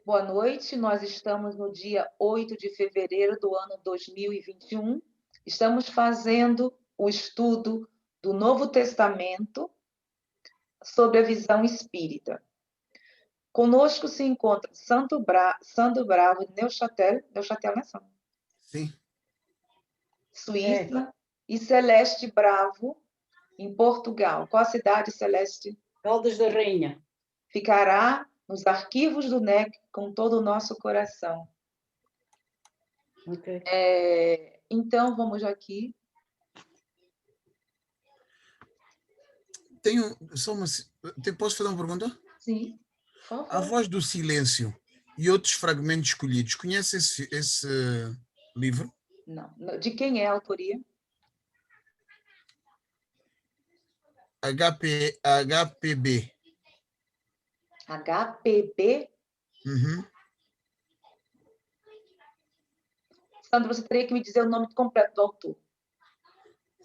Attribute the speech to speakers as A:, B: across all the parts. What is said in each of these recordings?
A: Boa noite, nós estamos no dia 8 de fevereiro do ano 2021. Estamos fazendo o estudo do Novo Testamento sobre a visão espírita. Conosco se encontra Sandro Bravo de Neuchâtel, né, Sandro?
B: Sim.
A: Suíça, e Celeste Bravo, em Portugal. Qual a cidade, Celeste?
C: Caldas da Rainha.
A: Ficará nos arquivos do NEC com todo o nosso coração.
C: Ok.
A: Então, vamos aqui.
B: Posso fazer uma pergunta?
A: Sim.
B: A Voz do Silêncio e outros fragmentos escolhidos. Conhece esse livro?
A: Não. De quem é a autoria?
B: HPB.
A: HPB?
B: Uhum.
A: Sandro, você teria que me dizer o nome completo do autor.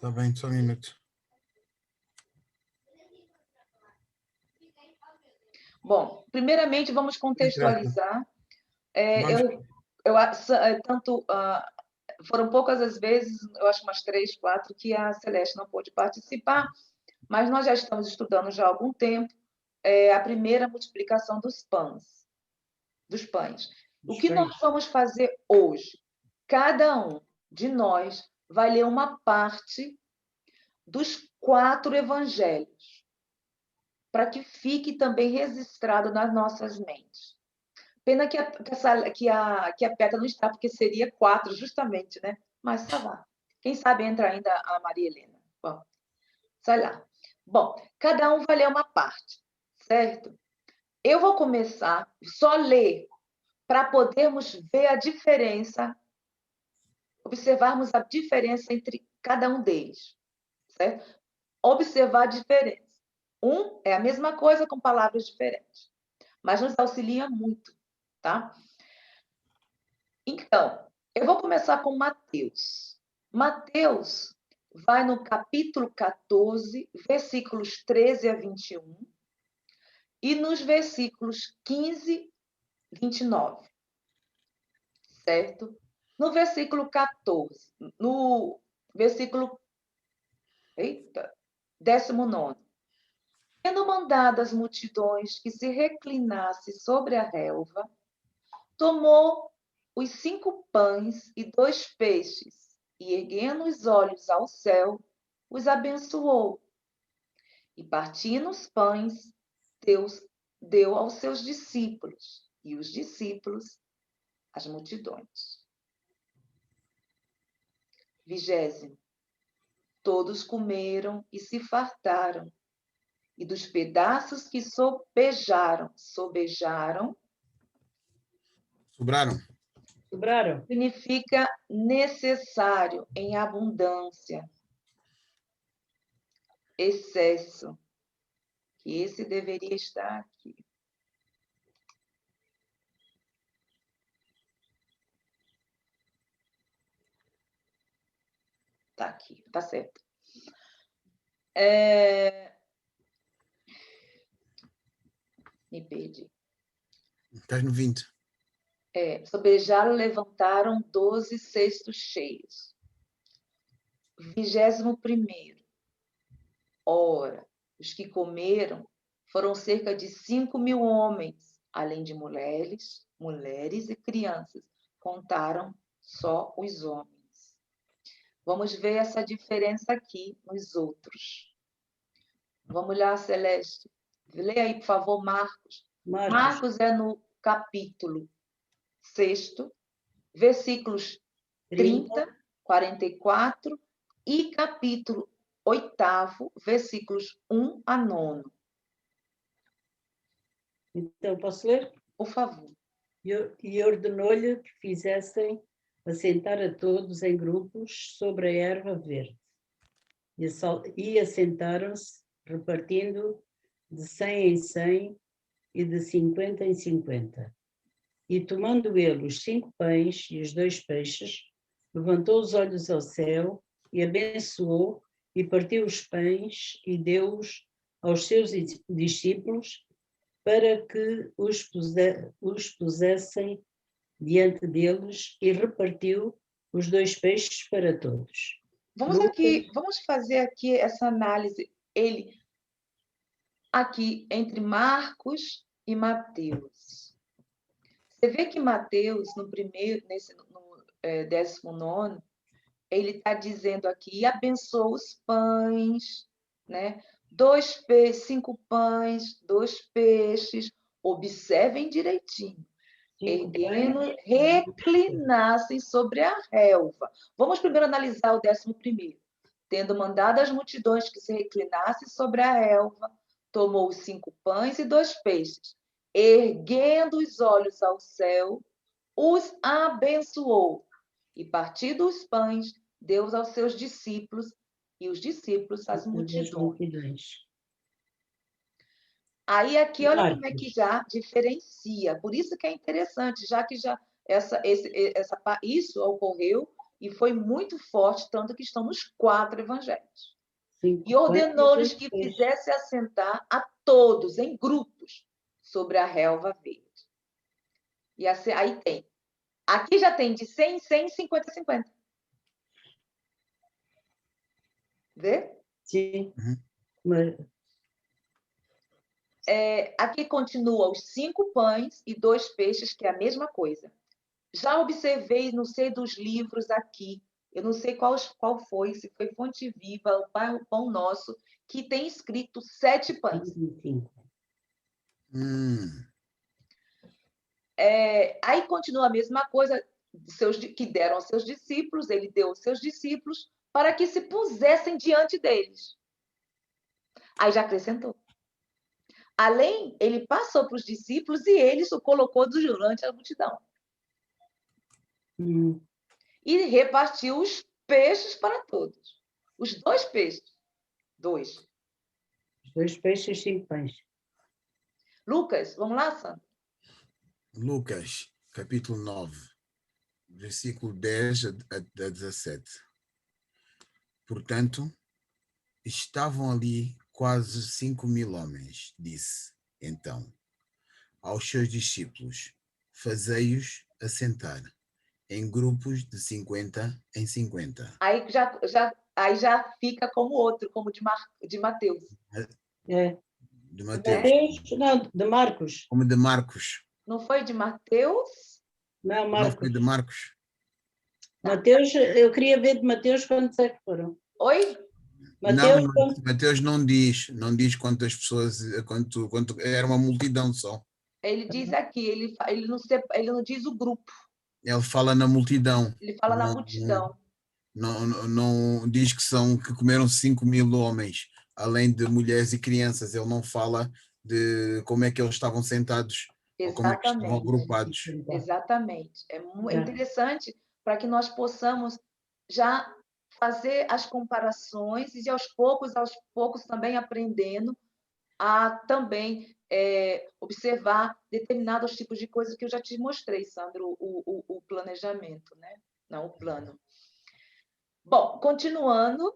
B: Tá bem, só um minuto.
A: Bom, primeiramente vamos contextualizar. Foram poucas as vezes, eu acho umas 3, 4, que a Celeste não pôde participar, mas nós já estamos estudando já há algum tempo a primeira multiplicação dos pães. O que nós vamos fazer hoje? Cada um de nós vai ler uma parte dos 4 evangelhos, para que fique também registrado nas nossas mentes. Pena que a Petra não está, porque seria 4 justamente, né? Mas tá lá. Quem sabe entra ainda a Maria Helena. Bom, sai lá. Bom, cada um vai ler uma parte, certo? Eu vou começar só ler para podermos ver a diferença, observarmos a diferença entre cada um deles, certo? Observar a diferença. Um é a mesma coisa com palavras diferentes, mas nos auxilia muito, tá? Então, eu vou começar com Mateus. Mateus vai no capítulo 14, versículos 13 a 21, e nos versículos 15, 29. Certo? No versículo 14, no versículo 19. Tendo mandado as multidões que se reclinasse sobre a relva, tomou os 5 pães e 2 peixes, e erguendo os olhos ao céu, os abençoou. E partindo os pães, deu aos seus discípulos, e os discípulos às multidões. 20. Todos comeram e se fartaram, e dos pedaços que sobraram, significa necessário, em abundância, excesso, que esse deveria estar aqui. Tá aqui, tá certo. Me perdi.
B: Estás no 20.
A: Sobejaram, levantaram 12 cestos cheios. 21. Ora, os que comeram foram cerca de 5.000 homens, além de mulheres e crianças. Contaram só os homens. Vamos ver essa diferença aqui nos outros. Vamos lá, Celeste. Lê aí, por favor, Marcos. Marcos é no capítulo 6, versículos 30, 44 e capítulo 8, versículos 1 a 9.
C: Então, posso ler?
A: Por favor.
C: E ordenou-lhe que fizessem assentar a todos em grupos sobre a erva verde. E assentaram-se, repartindo de 100 em 100 e de 50 em 50. E tomando ele os 5 pães e os 2 peixes, levantou os olhos ao céu e abençoou e partiu os pães e deu-os aos seus discípulos para que os pusessem diante deles e repartiu os 2 peixes para todos.
A: Vamos fazer aqui essa análise. Ele aqui entre Marcos e Mateus. Você vê que Mateus, no 19º, ele está dizendo aqui, e abençoa os pães, né? 5 pães, 2 peixes, observem direitinho. Erguendo, reclinassem sobre a relva. Vamos primeiro analisar o 11º. Tendo mandado as multidões que se reclinassem sobre a relva, tomou os 5 pães e 2 peixes. Erguendo os olhos ao céu, os abençoou. E partindo os pães, deu aos seus discípulos, e os discípulos às multidões. Aí aqui, olha como é que já diferencia. Por isso que é interessante, já que isso ocorreu e foi muito forte, tanto que estão nos 4 evangelhos. E ordenou-lhes que fizesse assentar a todos em grupos sobre a relva verde. E assim, aí tem. Aqui já tem de 100 em 100, 50 em 50. Vê?
C: Sim. Mas...
A: aqui continua os 5 pães e 2 peixes, que é a mesma coisa. Já observei, não sei dos livros aqui, eu não sei qual foi, se foi Fonte Viva, o Pão Nosso, que tem escrito 7 pães. Aí continua a mesma coisa, que deram aos seus discípulos, ele deu aos seus discípulos, para que se pusessem diante deles. Aí já acrescentou. Além, ele passou para os discípulos e eles o colocou durante a multidão. E repartiu os peixes para todos. Os 2 peixes. 2.
C: Os 2 peixes e 5 pães.
A: Lucas, vamos lá, Sandro?
B: Lucas, capítulo 9, versículo 10 a 17. Portanto, estavam ali quase 5.000 homens, disse, então, aos seus discípulos, fazei-os assentar em grupos de 50 em 50.
A: Aí já fica como outro, como de Mateus.
B: De Mateus.
C: Não, de Marcos.
B: Como de Marcos.
A: Não foi de Mateus?
C: Não, Marcos.
B: Não foi de Marcos.
C: Mateus, eu queria ver de Mateus quantos é que foram.
A: Oi?
B: Mateus não diz quantas pessoas, quanto era uma multidão só.
A: Ele diz aqui, ele não diz o grupo.
B: Ele fala na multidão.
A: Ele fala na multidão.
B: Não diz que comeram 5.000 homens, além de mulheres e crianças. Ele não fala de como é que eles estavam sentados. Ou como é que estavam agrupados.
A: Exatamente. É interessante para que nós possamos já fazer as comparações e aos poucos também aprendendo a também observar determinados tipos de coisas que eu já te mostrei, Sandro, o planejamento, né? Não, o plano. Bom, continuando.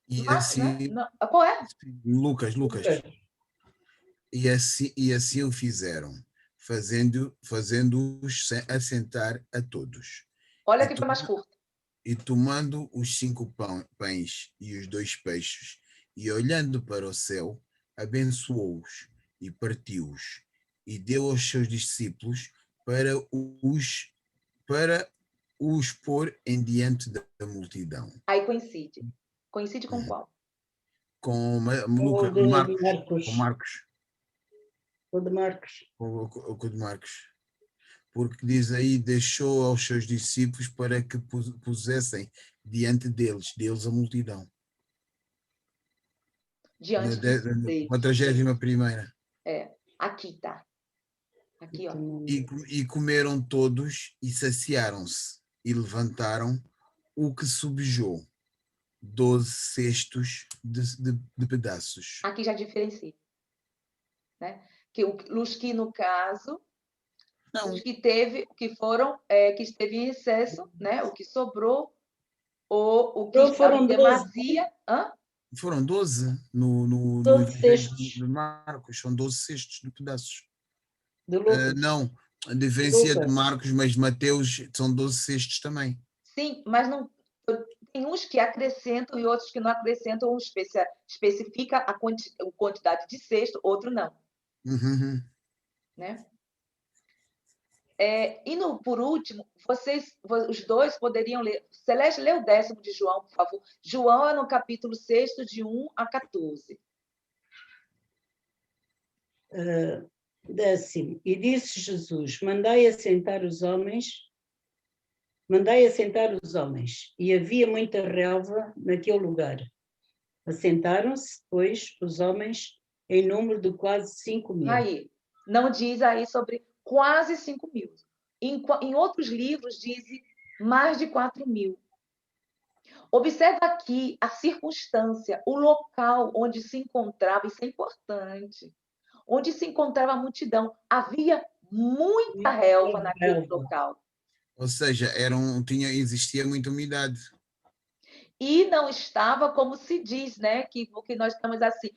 B: E assim,
A: qual é?
B: Lucas. E assim o fizeram, fazendo-os assentar a todos.
A: Olha que foi mais curto.
B: E tomando os 5 pães e os 2 peixes, e olhando para o céu, abençoou-os e partiu-os, e deu aos seus discípulos para os pôr em diante da multidão.
A: Aí coincide. Coincide com qual?
B: Com Marcos.
C: O de Marcos.
B: O de Marcos. Porque diz aí, deixou aos seus discípulos para que pusessem diante deles a multidão.
A: Diante deles.
B: 41ª.
A: Aqui está. Aqui, ó.
B: E comeram todos e saciaram-se e levantaram o que subjou 12 cestos de pedaços.
A: Aqui já diferencia. Né? Os que, no caso, os que esteve em excesso, né? O que sobrou, ou o que estava em demasia.
B: Foram 12 no
C: 12
B: Evangelho
C: cestos
B: de Marcos, são 12 cestos de pedaços.
C: de Lucas.
B: Não, a diferença de
C: Lucas.
B: Marcos, mas Mateus são 12 cestos também.
A: Sim, mas não, tem uns que acrescentam e outros que não acrescentam, um especifica a quantidade de cesto, outro não.
B: Uhum.
A: Né? Por último, os dois poderiam ler. Celeste, lê o 10º de João, por favor. João é no capítulo 6, de 1 a 14.
C: 10º. E disse Jesus: mandai assentar os homens. E havia muita relva naquele lugar. Assentaram-se, pois, os homens em número de quase 5.000.
A: Aí, não diz aí sobre quase 5.000. Em outros livros diz mais de 4.000. Observa aqui a circunstância, o local onde se encontrava, isso é importante, onde se encontrava a multidão. Havia muita relva naquele local.
B: Ou seja, existia muita umidade.
A: E não estava, como se diz, né? Que nós estamos assim.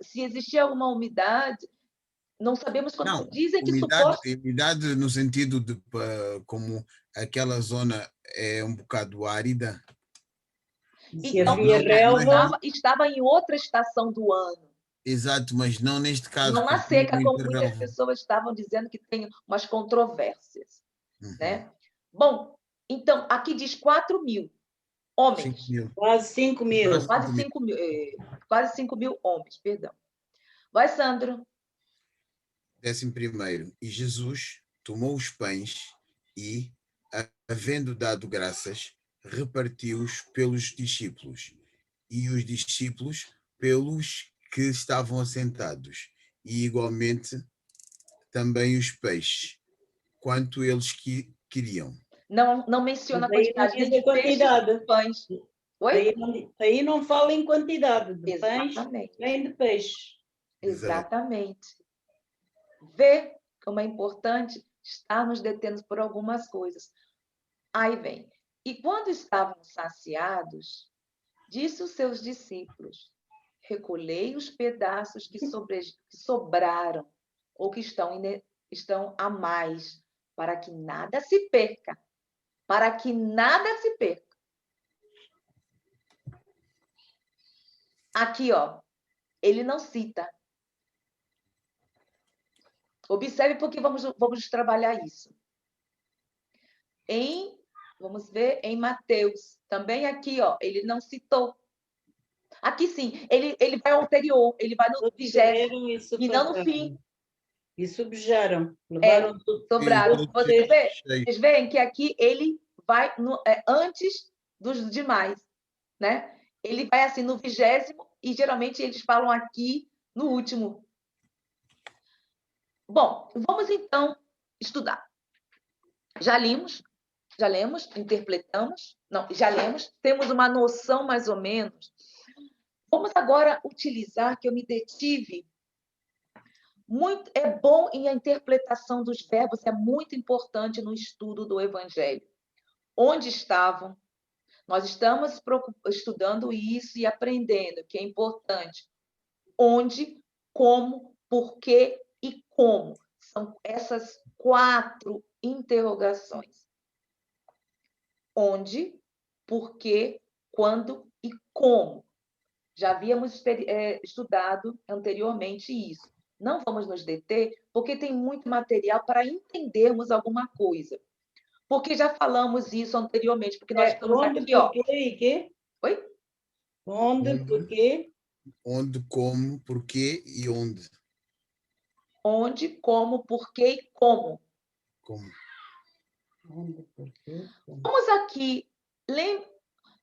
A: Se existia alguma umidade, não sabemos quando.
B: Não,
A: Dizem que suposto.
B: umidade no sentido de como aquela zona é um bocado árida.
C: Se
A: Então,
C: havia relva.
A: estava em outra estação do ano.
B: Exato, mas não neste caso.
A: Não na
B: porque tinha
A: seca, como
B: muita
A: muitas
B: relva.
A: pessoas estavam dizendo que tem umas controvérsias.
B: Uhum.
A: Né? Bom, então, aqui diz 4.000 homens.
B: 5.000.
C: Quase 5.000.
A: Quase 5.000. Quase 5.000 homens, perdão. Vai, Sandro.
B: 11º. E Jesus tomou os pães e, havendo dado graças, repartiu-os pelos discípulos, e os discípulos pelos que estavam assentados, e igualmente também os peixes, quanto eles queriam.
A: Não menciona a quantidade
C: Aí não diz
A: de
C: a quantidade.
A: peixes e pães. Oi?
C: Aí não fala em quantidade de
A: Exatamente.
C: pães nem de peixe.
A: Exatamente. Vê como é importante estar nos detendo por algumas coisas. Aí vem. E quando estavam saciados, disse os seus discípulos: recolhei os pedaços que sobraram ou que estão a mais, para que nada se perca. Para que nada se perca. Aqui, ó, ele não cita. Observe porque vamos trabalhar isso. Vamos ver, em Mateus, também aqui, ó, ele não citou. Aqui sim, ele vai ao anterior, ele vai no 20º, e não no fim.
C: E subjaram, levaram tudo.
A: Sobraram. Vocês veem que aqui ele vai antes dos demais, né? Ele vai assim no 20º, e geralmente eles falam aqui no último. Bom, vamos então estudar. Já lemos, interpretamos, não, já lemos, temos uma noção mais ou menos. Vamos agora utilizar, que eu me detive. É bom em a interpretação dos verbos, é muito importante no estudo do Evangelho. Onde estavam? Nós estamos estudando isso e aprendendo, que é importante. Onde, como, porquê e como. São essas 4 interrogações. Onde, porquê, quando e como. Já havíamos estudado anteriormente isso. Não vamos nos deter, porque tem muito material para entendermos alguma coisa. Porque já falamos isso anteriormente, porque nós estamos
C: onde,
A: aqui, ó.
C: Porquê e quê?
A: Oi?
C: Onde, porquê?
B: Onde, como, porquê e onde.
A: Onde, como, porquê e como.
B: Como.
C: Onde, porquê, como.
A: Vamos aqui.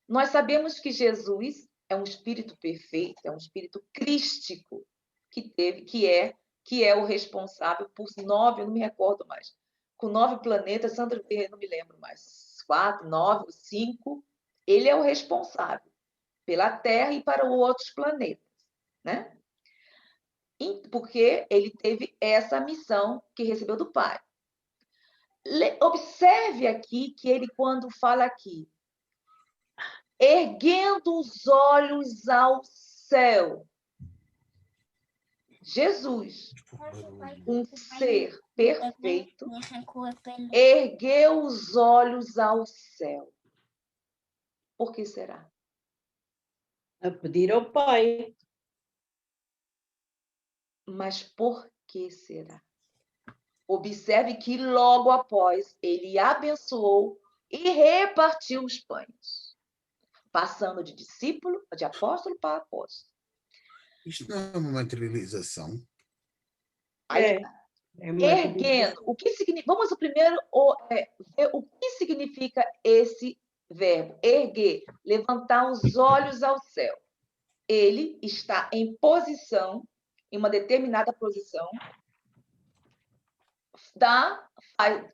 A: Nós sabemos que Jesus é um espírito perfeito, é um espírito crístico, que é o responsável por 9, eu não me recordo mais, com 9 planetas, Sandra, eu não me lembro mais, 4, 9, 5, ele é o responsável pela Terra e para os outros planetas, né? Porque ele teve essa missão que recebeu do Pai. Observe aqui que ele, quando fala aqui, erguendo os olhos ao céu. Jesus, um ser perfeito, ergueu os olhos ao céu. Por que será?
C: A pedir ao Pai.
A: Mas por que será? Observe que logo após ele abençoou e repartiu os pães, passando de discípulo, de apóstolo para apóstolo.
B: Isto não é uma materialização?
A: Aí,
C: É uma
A: erguendo. O que significa? Vamos primeiro ver o que significa esse verbo, erguer, levantar os olhos ao céu. Ele está em posição, em uma determinada posição,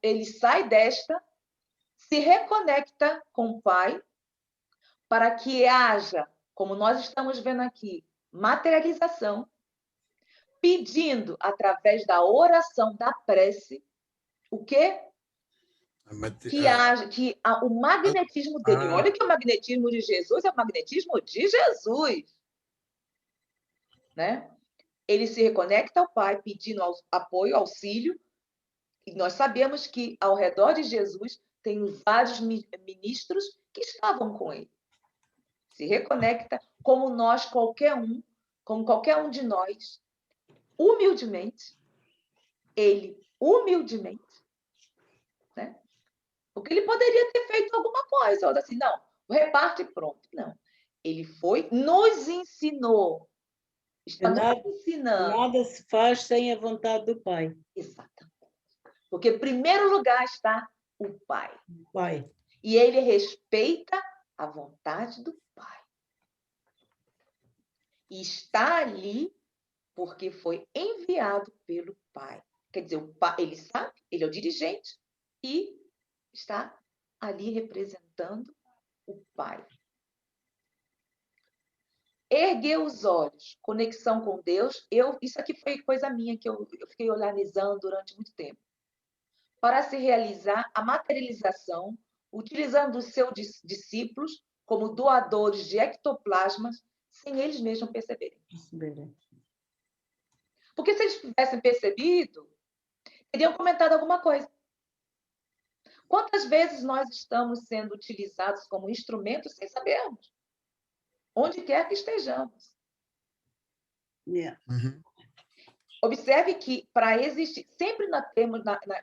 A: ele sai desta, se reconecta com o Pai, para que haja, como nós estamos vendo aqui, materialização, pedindo através da oração, da prece, o quê? O magnetismo dele. Olha que o magnetismo de Jesus é o magnetismo de Jesus. Né? Ele se reconecta ao Pai, pedindo apoio, auxílio. E nós sabemos que ao redor de Jesus tem vários ministros que estavam com ele. Se reconecta como qualquer um de nós, humildemente, ele humildemente, né? Porque ele poderia ter feito alguma coisa, ou assim, não, reparte e pronto. Não. Ele foi, nos ensinou. Está nos ensinando.
C: Nada se faz sem a vontade do Pai.
A: Exatamente. Porque em primeiro lugar está o Pai.
C: Pai.
A: E ele respeita a vontade do Pai. E está ali porque foi enviado pelo Pai. Quer dizer, o Pai, ele sabe, ele é o dirigente e está ali representando o Pai. Erguer os olhos, conexão com Deus. Isso aqui foi coisa minha que eu fiquei analisando durante muito tempo. Para se realizar a materialização, utilizando os seus discípulos como doadores de ectoplasmas, sem eles mesmos perceberem. Porque se eles tivessem percebido, teriam comentado alguma coisa. Quantas vezes nós estamos sendo utilizados como instrumentos sem sabermos? Onde quer que estejamos.
B: Uhum.
A: Observe que para existir, sempre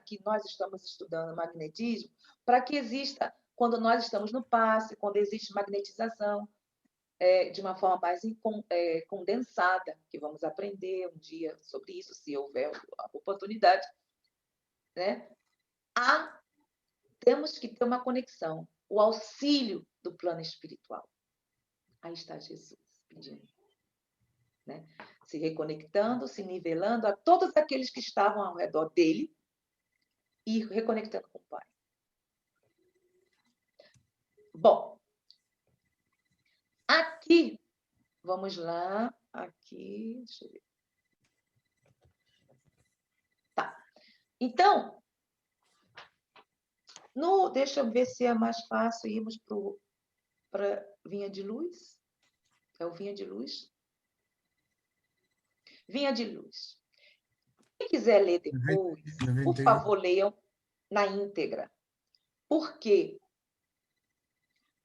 A: que nós estamos estudando magnetismo, para que exista, quando nós estamos no passe, quando existe magnetização, de uma forma mais condensada, que vamos aprender um dia sobre isso, se houver a oportunidade, né? Temos que ter uma conexão, o auxílio do plano espiritual. Aí está Jesus pedindo. Né? Se reconectando, se nivelando a todos aqueles que estavam ao redor dele e reconectando com o Pai. Bom, aqui, vamos lá, aqui, deixa eu ver. Tá. Então, deixa eu ver se é mais fácil irmos para Vinha de Luz. É o Vinha de Luz? Vinha de Luz. Quem quiser ler depois, por favor, leiam na íntegra. Por quê?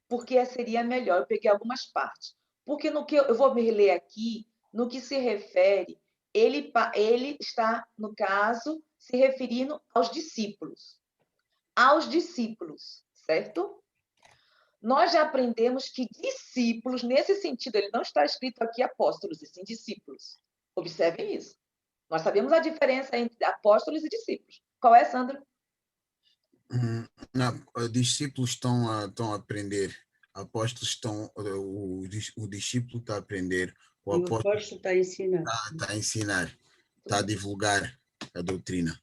A: Porque seria melhor. Eu peguei algumas partes. Porque no que eu vou me ler aqui, no que se refere, ele está, no caso, se referindo aos discípulos. Aos discípulos, certo? Nós já aprendemos que discípulos, nesse sentido, ele não está escrito aqui apóstolos, e sim discípulos. Observem isso. Nós sabemos a diferença entre apóstolos e discípulos. Qual é, Sandro?
B: Não, discípulos estão a aprender, apóstolos o discípulo está a aprender, o apóstolo
C: está a ensinar.
B: Está a ensinar, está a divulgar a doutrina.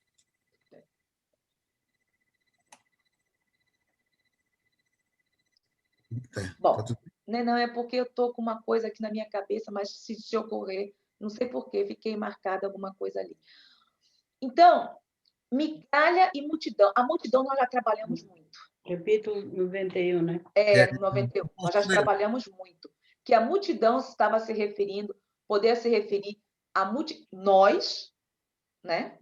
A: Bom, não é porque eu estou com uma coisa aqui na minha cabeça, mas se ocorrer, não sei por que, fiquei marcada alguma coisa ali. Então, migalha e multidão. A multidão nós já trabalhamos muito.
C: Capítulo 91, né?
B: É,
A: 91. Nós já
B: posso ler?
A: trabalhamos muito. Que a multidão estava se referindo, poder se referir a nós, né?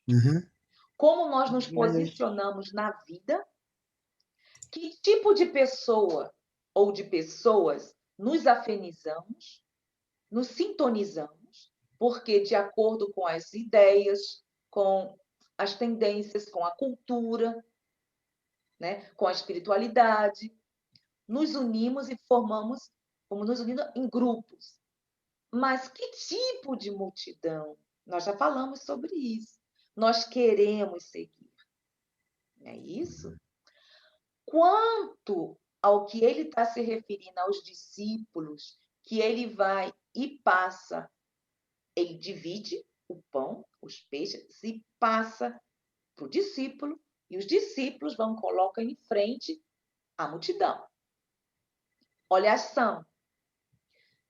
B: Uhum.
A: Como nós nos
C: Migalhas.
A: posicionamos na vida, que tipo de pessoa ou de pessoas nos afinizamos, nos sintonizamos, porque de acordo com as ideias, com as tendências, com a cultura, né? Com a espiritualidade, nos unimos e vamos nos unindo em grupos. Mas que tipo de multidão? Nós já falamos sobre isso. Nós queremos seguir. Não é isso? Quanto ao que ele está se referindo aos discípulos, que ele vai e passa, ele divide o pão, os peixes, e passa para o discípulo, e os discípulos vão colocar em frente a multidão. Olha a ação.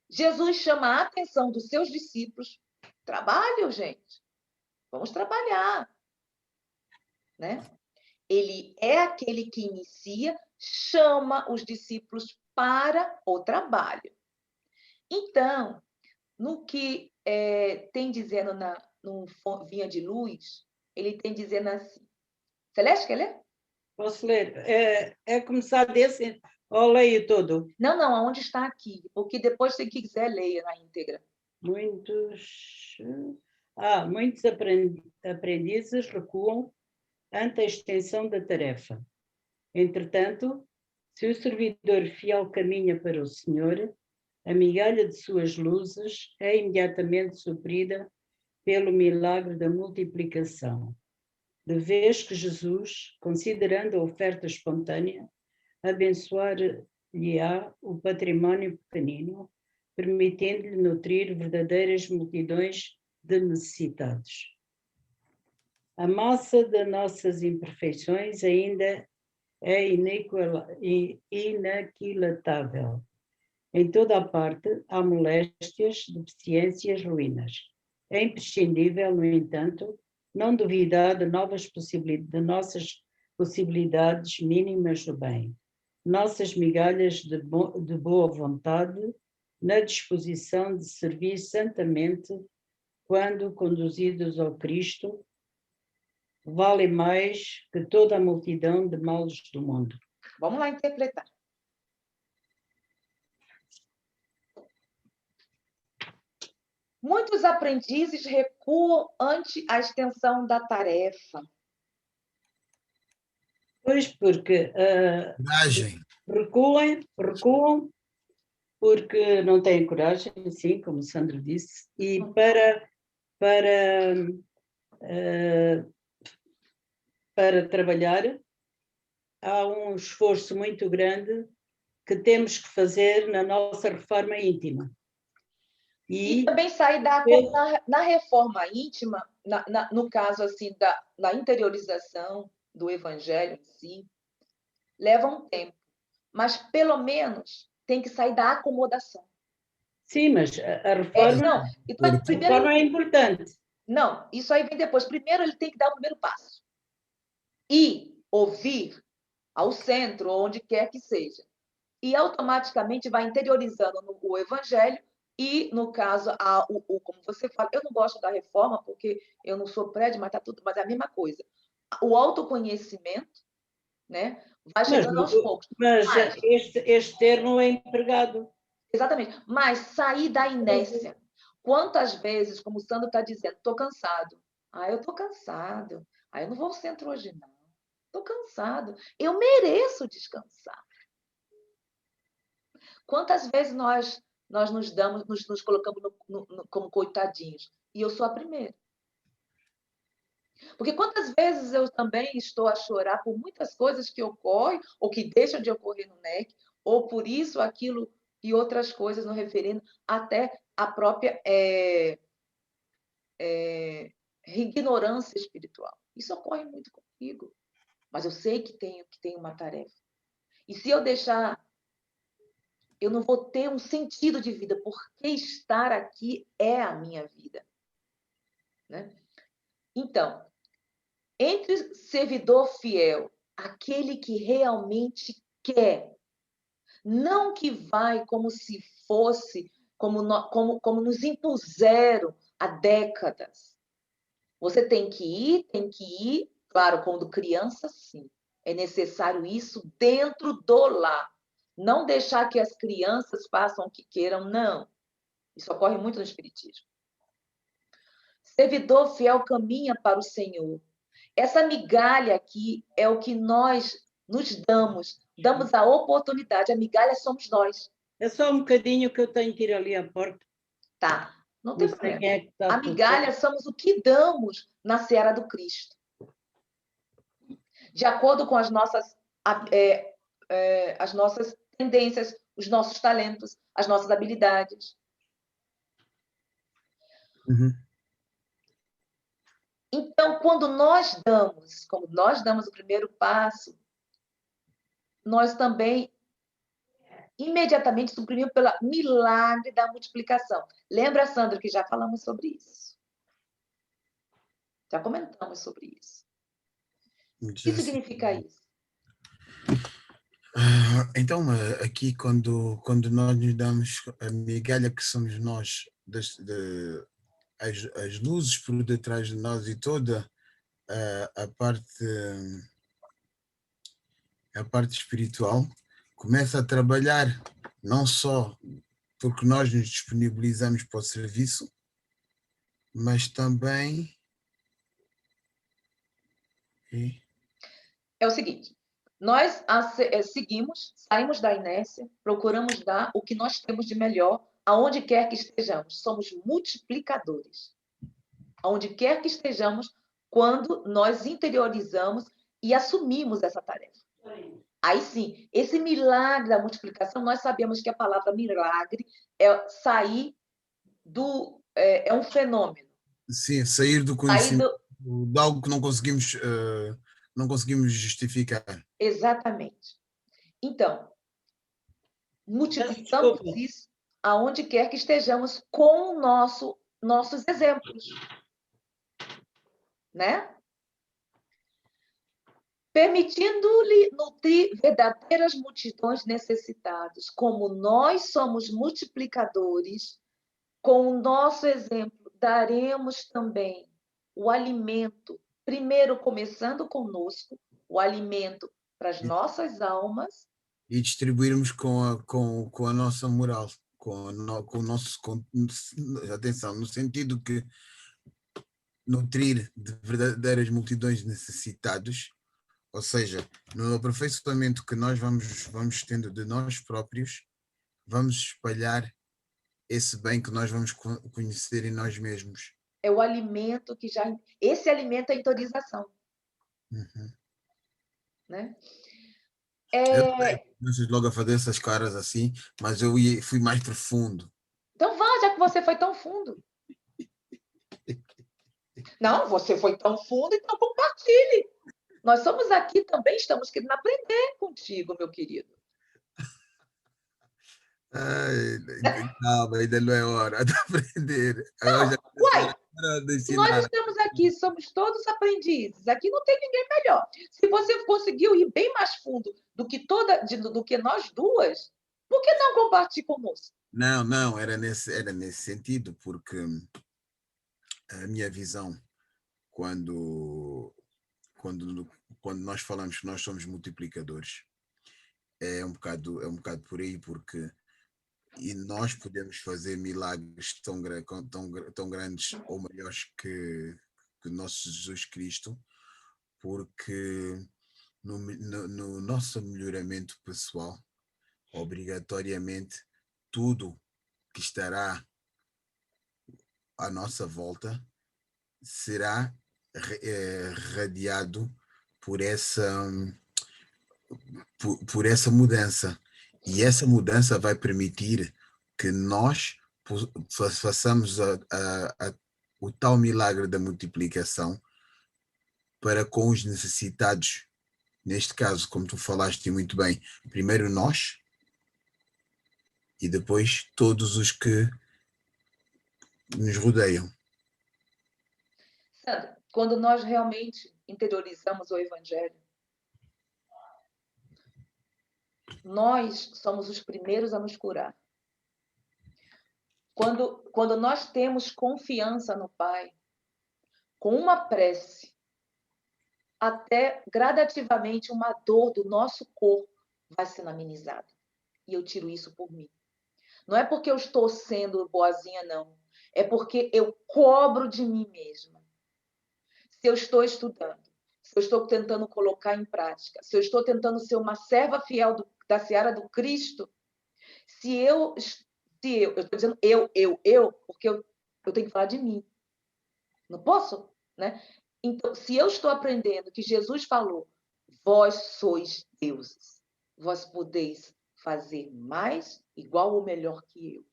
A: Jesus chama a atenção dos seus discípulos. Trabalho, gente. Vamos trabalhar, né? Ele é aquele que inicia, chama os discípulos para o trabalho. Então, no que tem dizendo no Vinha de Luz, ele tem dizendo assim. Celeste, quer ler?
C: Posso ler? É começar desse ou leio todo?
A: Não, não, aonde está aqui? Porque depois, se quiser, leia na íntegra.
C: Muitos aprendizes recuam ante a extensão da tarefa. Entretanto, se o servidor fiel caminha para o Senhor, a migalha de suas luzes é imediatamente suprida pelo milagre da multiplicação. De vez que Jesus, considerando a oferta espontânea, abençoar-lhe-á o património pequenino, permitindo-lhe nutrir verdadeiras multidões de necessitados. A massa de nossas imperfeições ainda é inaquilatável. Em toda a parte há moléstias, deficiências, ruínas. É imprescindível, no entanto, não duvidar de nossas possibilidades mínimas do bem. Nossas migalhas de boa vontade, na disposição de servir santamente, quando conduzidos ao Cristo, vale mais que toda a multidão de males do mundo.
A: Vamos lá interpretar. Muitos aprendizes recuam ante a extensão da tarefa.
C: Pois, porque
B: Coragem.
C: recuam porque não têm coragem, sim, como Sandro disse, e para trabalhar há um esforço muito grande que temos que fazer na nossa reforma íntima.
A: E também sair na reforma íntima, no caso assim da interiorização do evangelho em si, leva um tempo, mas pelo menos tem que sair da acomodação.
C: Sim, mas a reforma,
A: então,
C: a reforma é importante.
A: Não, isso aí vem depois. Primeiro ele tem que dar o primeiro passo e ouvir ao centro, onde quer que seja. E automaticamente vai interiorizando o evangelho e, no caso, como você fala, eu não gosto da reforma porque eu não sou prédio, mas tá tudo, mas é a mesma coisa. O autoconhecimento, né, vai chegando aos poucos.
C: Mas este termo é empregado.
A: Exatamente. Mas sair da inércia. Quantas vezes, como o Sandro está dizendo, estou cansado. Eu estou cansado. Eu não vou ao centro hoje, não. Estou cansado. Eu mereço descansar. Quantas vezes nós nos colocamos como coitadinhos? E eu sou a primeira. Porque quantas vezes eu também estou a chorar por muitas coisas que ocorrem ou que deixam de ocorrer no NEC, ou por isso, aquilo e outras coisas no referendo, até a própria ignorância espiritual. Isso ocorre muito comigo. Mas eu sei que tenho uma tarefa. E se eu deixar, eu não vou ter um sentido de vida, porque estar aqui é a minha vida. Né? Então, entre servidor fiel aquele que realmente quer. Não que vai como se fosse, como nos impuseram há décadas. Você tem que ir, claro, quando criança, sim. É necessário isso dentro do lar. Não deixar que as crianças façam o que queiram, não. Isso ocorre muito no Espiritismo. Servidor fiel caminha para o Senhor. Essa migalha aqui é o que nós nos damos a oportunidade. A migalha somos nós.
C: É só um bocadinho que eu tenho que ir ali à porta.
A: Tá, não tem
C: Não sei
A: problema.
C: quem é que está
A: A migalha somos o que damos na seara do Cristo. De acordo com as nossas tendências, os nossos talentos, as nossas habilidades.
B: Uhum.
A: Então, quando como nós damos o primeiro passo, nós também imediatamente suprimimos pelo milagre da multiplicação. Lembra, Sandra, que já falamos sobre isso? Já comentamos sobre isso. O que significa isso?
B: Então, aqui quando nós nos damos a migalha que somos nós, as luzes por detrás de nós e toda a parte espiritual começa a trabalhar não só porque nós nos disponibilizamos para o serviço, mas também
A: É o seguinte, nós seguimos, saímos da inércia, procuramos dar o que nós temos de melhor aonde quer que estejamos. Somos multiplicadores. Aonde quer que estejamos, quando nós interiorizamos e assumimos essa tarefa. Aí sim, esse milagre da multiplicação, nós sabemos que a palavra milagre é sair do... é um fenômeno.
B: Sim, sair do conhecimento de algo que não conseguimos justificar.
A: Exatamente. Então, multiplicamos isso aonde quer que estejamos com nossos exemplos. Né? Permitindo-lhe nutrir verdadeiras multidões necessitadas. Como nós somos multiplicadores, com o nosso exemplo, daremos também o alimento, primeiro começando conosco, o alimento para as nossas almas.
B: E distribuirmos com a nossa moral, com o nosso. Atenção, no sentido que nutrir de verdadeiras multidões necessitados, ou seja, no aperfeiçoamento que nós vamos tendo de nós próprios, vamos espalhar esse bem que nós vamos conhecer em nós mesmos.
A: É o alimento que já... Esse alimento é a autorização.
B: Uhum.
A: Né?
B: Eu sei, logo a fazer essas caras assim, mas eu fui mais profundo.
A: Então vá, já que você foi tão fundo. Não, você foi tão fundo, então compartilhe. Nós somos aqui também, estamos querendo aprender contigo, meu querido.
B: Calma, ainda não é hora de aprender.
A: Nós estamos aqui, somos todos aprendizes. Aqui não tem ninguém melhor. Se você conseguiu ir bem mais fundo do que nós duas, por que não compartilhar conosco?
B: Não, era nesse sentido, porque a minha visão, quando nós falamos que nós somos multiplicadores, é um bocado por aí, porque nós podemos fazer milagres tão grandes ou maiores que o nosso Jesus Cristo, porque no nosso melhoramento pessoal, obrigatoriamente, tudo que estará à nossa volta será radiado por essa mudança. E essa mudança vai permitir que nós façamos o tal milagre da multiplicação para com os necessitados. Neste caso, como tu falaste muito bem, primeiro nós e depois todos os que nos rodeiam.
A: Sandra, quando nós realmente interiorizamos o Evangelho, nós somos os primeiros a nos curar. Quando nós temos confiança no Pai, com uma prece, até gradativamente uma dor do nosso corpo vai sendo amenizada. E eu tiro isso por mim. Não é porque eu estou sendo boazinha, não. É porque eu cobro de mim mesma. Se eu estou estudando, se eu estou tentando colocar em prática, se eu estou tentando ser uma serva fiel da seara do Cristo, se eu estou dizendo porque eu tenho que falar de mim. Não posso, né? Então, se eu estou aprendendo que Jesus falou, vós sois deuses, vós podeis fazer mais, igual ou melhor que eu.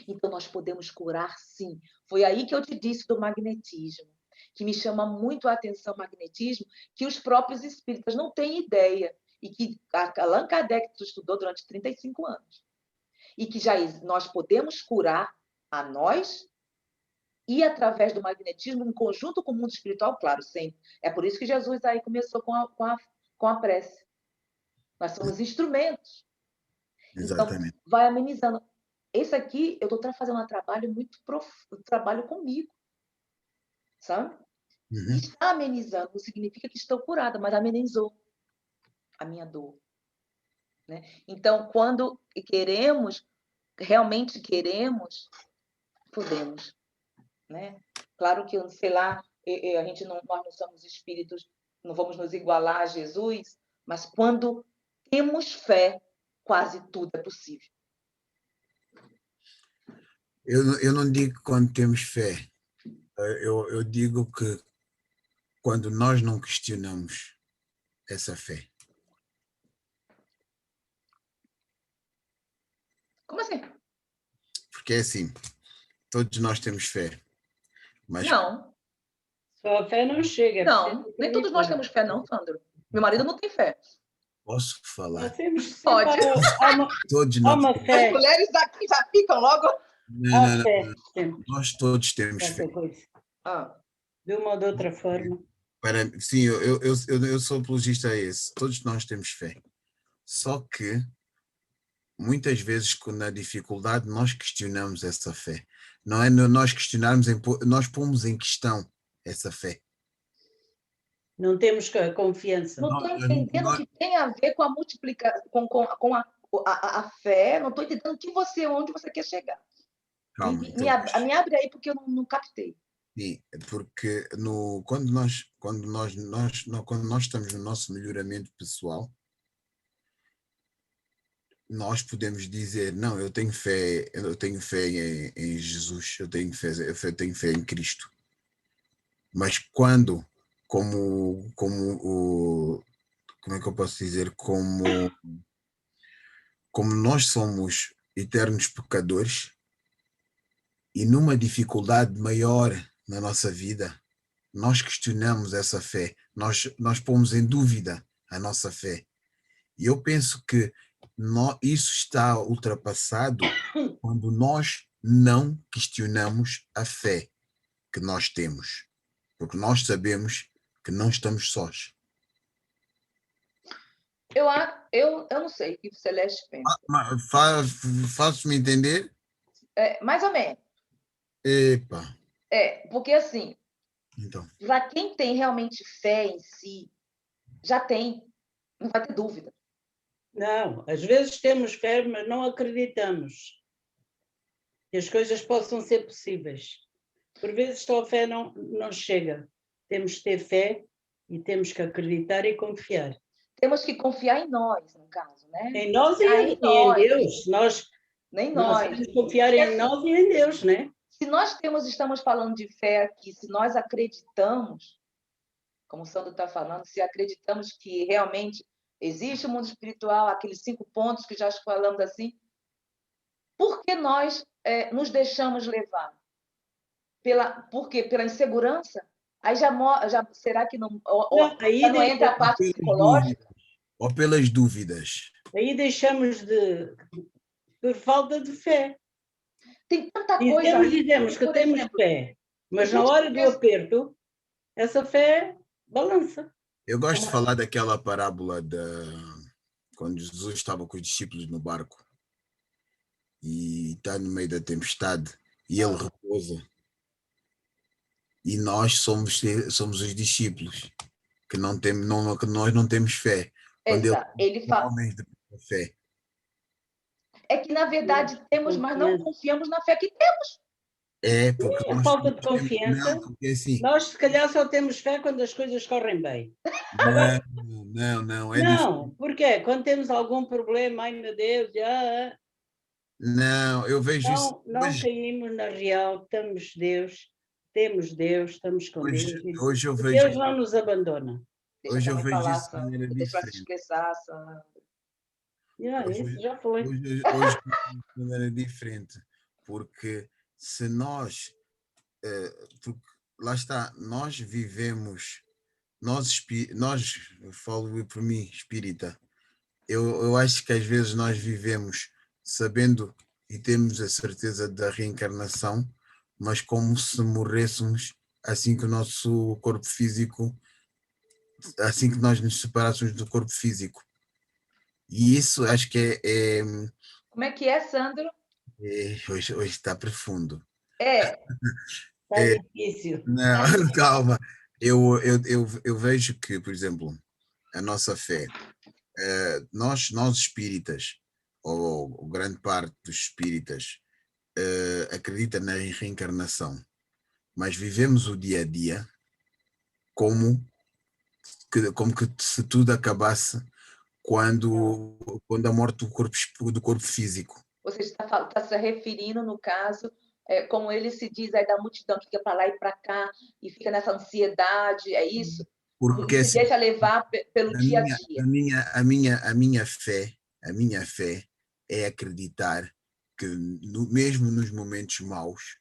A: Então, nós podemos curar, sim. Foi aí que eu te disse do magnetismo, que me chama muito a atenção o magnetismo, que os próprios espíritas não têm ideia, e que Allan Kardec estudou durante 35 anos. E que nós podemos curar a nós e através do magnetismo, em conjunto com o mundo espiritual, claro, sempre. É por isso que Jesus aí começou com a prece. Nós somos instrumentos.
B: Exatamente.
A: Então, vai amenizando. Esse aqui, eu estou fazendo um trabalho muito profundo, trabalho comigo, sabe?
B: Uhum.
A: Está amenizando, não significa que estou curada, mas amenizou a minha dor. Né? Então, quando queremos, realmente queremos, podemos. Né? Claro que, sei lá, a gente nós não somos espíritos, não vamos nos igualar a Jesus, mas quando temos fé, quase tudo é possível.
B: Eu não digo quando temos fé, eu digo que quando nós não questionamos essa fé.
A: Como assim?
B: Porque é assim, todos nós temos fé, mas
A: Não.
C: Só a fé não chega.
A: Não, nem todos nós temos fé, não, Sandro. Meu marido não tem fé.
B: posso falar?
C: Nós temos
A: Pode.
B: Todos
C: há
B: nós.
C: uma
A: As
C: fé.
A: mulheres daqui já ficam logo.
B: Não.
C: Fé, sempre.
B: Nós todos temos fé.
C: Qualquer coisa.
A: Ah,
C: De uma ou de outra forma.
B: Sim, eu sou apologista a esse. Todos nós temos fé. Só que muitas vezes, na dificuldade, nós questionamos essa fé. Não é nós questionarmos, nós pomos em questão essa fé.
C: Não temos a confiança.
A: não estou entendendo o que tem a ver com a multiplicação, com a fé. Não estou entendendo onde você quer chegar.
B: Calma,
A: Me abre aí, porque eu não captei.
B: Sim, porque quando nós estamos no nosso melhoramento pessoal, nós podemos dizer, não, eu tenho fé em Jesus, eu tenho fé em Cristo. Mas quando, como é que eu posso dizer, como nós somos eternos pecadores e numa dificuldade maior na nossa vida, nós questionamos essa fé, nós pomos em dúvida a nossa fé. E eu penso que isso está ultrapassado quando nós não questionamos a fé que nós temos, porque nós sabemos que não estamos sós.
A: Eu não sei o que o Celeste pensa.
B: Faço-me entender?
A: Mais ou menos.
B: Epa.
A: Porque assim,
B: Então.
A: para quem tem realmente fé em si, já tem, não vai ter dúvida.
C: Não, às vezes temos fé, mas não acreditamos que as coisas possam ser possíveis. Por vezes só a fé não chega. Temos que ter fé e temos que acreditar e confiar.
A: Temos que confiar em nós, no caso, né?
C: Em nós e em Deus. Nós temos que confiar em nós e em Deus, né?
A: Se nós estamos falando de fé aqui, se nós acreditamos, como o Sandro está falando, se acreditamos que realmente existe o mundo espiritual, aqueles 5 pontos que já falamos assim, por que nós nos deixamos levar? Por quê? Pela insegurança? Aí já será que não entra a parte psicológica?
B: Ou pelas dúvidas.
C: Aí deixamos por falta de fé.
A: Tem tanta coisa aí.
C: Dizemos que temos fé, mas na hora do aperto, essa fé balança.
B: Eu gosto de falar daquela parábola quando Jesus estava com os discípulos no barco e está no meio da tempestade e ele repousa. E nós somos os discípulos que que nós não temos fé. Quando
A: Exato. Ele
B: são
A: fala.
B: homens de fé.
A: É que, na verdade, temos, mas não
C: Confiança.
A: confiamos na fé que temos.
B: É, porque
C: A
B: nós
C: falta de
B: temos,
C: confiança.
B: não, porque assim,
C: Nós, se calhar, só temos fé quando as coisas correm bem.
B: não, é
C: Não,
B: diferente.
C: porque quando temos algum problema, ai meu Deus,
B: Não, eu vejo isso
C: não
B: hoje.
C: caímos na real, temos Deus, estamos com Deus.
B: Hoje eu
C: E
B: vejo,
C: Deus não nos abandona.
A: Deixa
B: hoje eu
A: também
B: vejo
A: falar,
B: isso de
A: Sandra.
B: maneira
A: Deixa ela se
B: diferente.
A: expressar, Sandra.
C: Isso já falei.
B: Hoje de maneira diferente, porque se nós, porque lá está, nós vivemos, eu falo por mim, espírita, eu acho que às vezes nós vivemos sabendo e temos a certeza da reencarnação, mas como se morrêssemos assim que o nosso corpo físico, assim que nós nos separássemos do corpo físico. E isso acho que
A: Como é que é, Sandro?
B: hoje está profundo.
A: É,
C: Está
B: É,
C: difícil.
B: não, calma. Eu vejo que, por exemplo, a nossa fé, nós espíritas, ou grande parte dos espíritas, acredita na reencarnação, mas vivemos o dia a dia como como que se tudo acabasse quando a morte do corpo físico.
A: você está se referindo, no caso, como ele se diz aí da multidão que fica para lá e para cá e fica nessa ansiedade, é isso?
B: Porque
A: E se
B: assim,
A: deixa levar pelo
B: a
A: dia a
B: minha,
A: dia.
B: a minha, a minha, a minha fé é acreditar que mesmo nos momentos maus,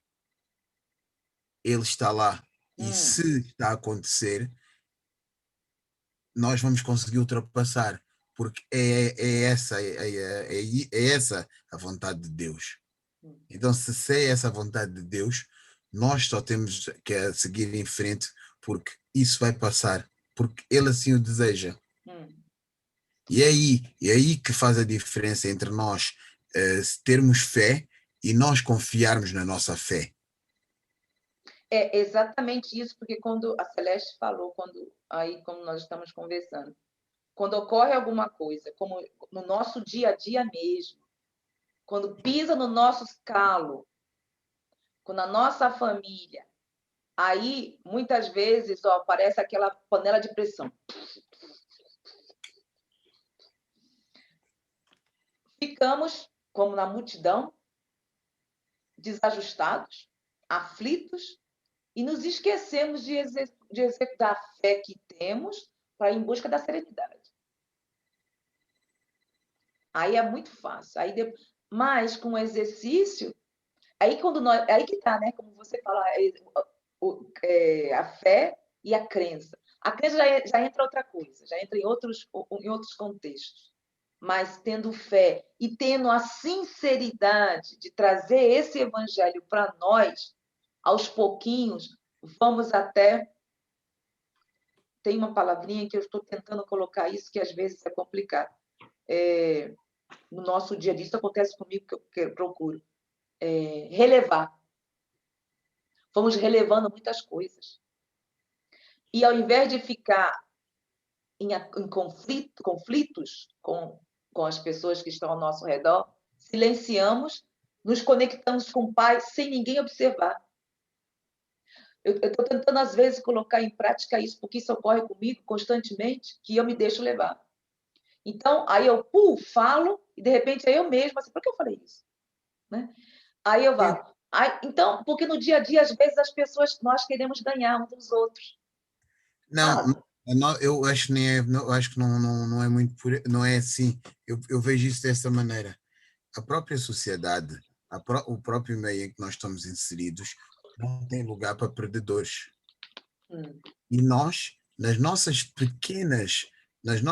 B: ele está lá. E se está a acontecer, nós vamos conseguir ultrapassar, porque é essa a vontade de Deus. Então, se é essa a vontade de Deus, nós só temos que seguir em frente, porque isso vai passar, porque Ele assim o deseja. E é aí que faz a diferença entre nós termos fé e nós confiarmos na nossa fé.
A: É exatamente isso, porque quando a Celeste falou, como nós estamos conversando, quando ocorre alguma coisa, como no nosso dia a dia mesmo, quando pisa no nosso calo, quando a nossa família, aí muitas vezes, aparece aquela panela de pressão. Ficamos, como na multidão, desajustados, aflitos, e nos esquecemos de executar a fé que temos para ir em busca da serenidade. Aí é muito fácil. Mas com o exercício, aí que está, né? Como você fala, a fé e a crença. A crença já entra outra coisa, já entra em outros contextos. Mas tendo fé e tendo a sinceridade de trazer esse evangelho para nós, aos pouquinhos, vamos até. Tem uma palavrinha que eu estou tentando colocar isso, que às vezes é complicado. No nosso dia a dia, isso acontece comigo, que eu procuro. Relevar. Vamos relevando muitas coisas. E ao invés de ficar em conflitos com as pessoas que estão ao nosso redor, silenciamos, nos conectamos com o Pai sem ninguém observar. Eu estou tentando, às vezes, colocar em prática isso, porque isso ocorre comigo constantemente, que eu me deixo levar. Então, aí eu falo, e de repente é eu mesma, assim, por que eu falei isso? Né? Aí eu falo. Então, porque no dia a dia, às vezes, nós queremos ganhar uns dos outros.
B: Não, eu acho que eu acho que não é muito não é assim. Eu vejo isso dessa maneira. A própria sociedade, o próprio meio em que nós estamos inseridos, não tem lugar para perdedores. E nós, nas nossas pequenas, nas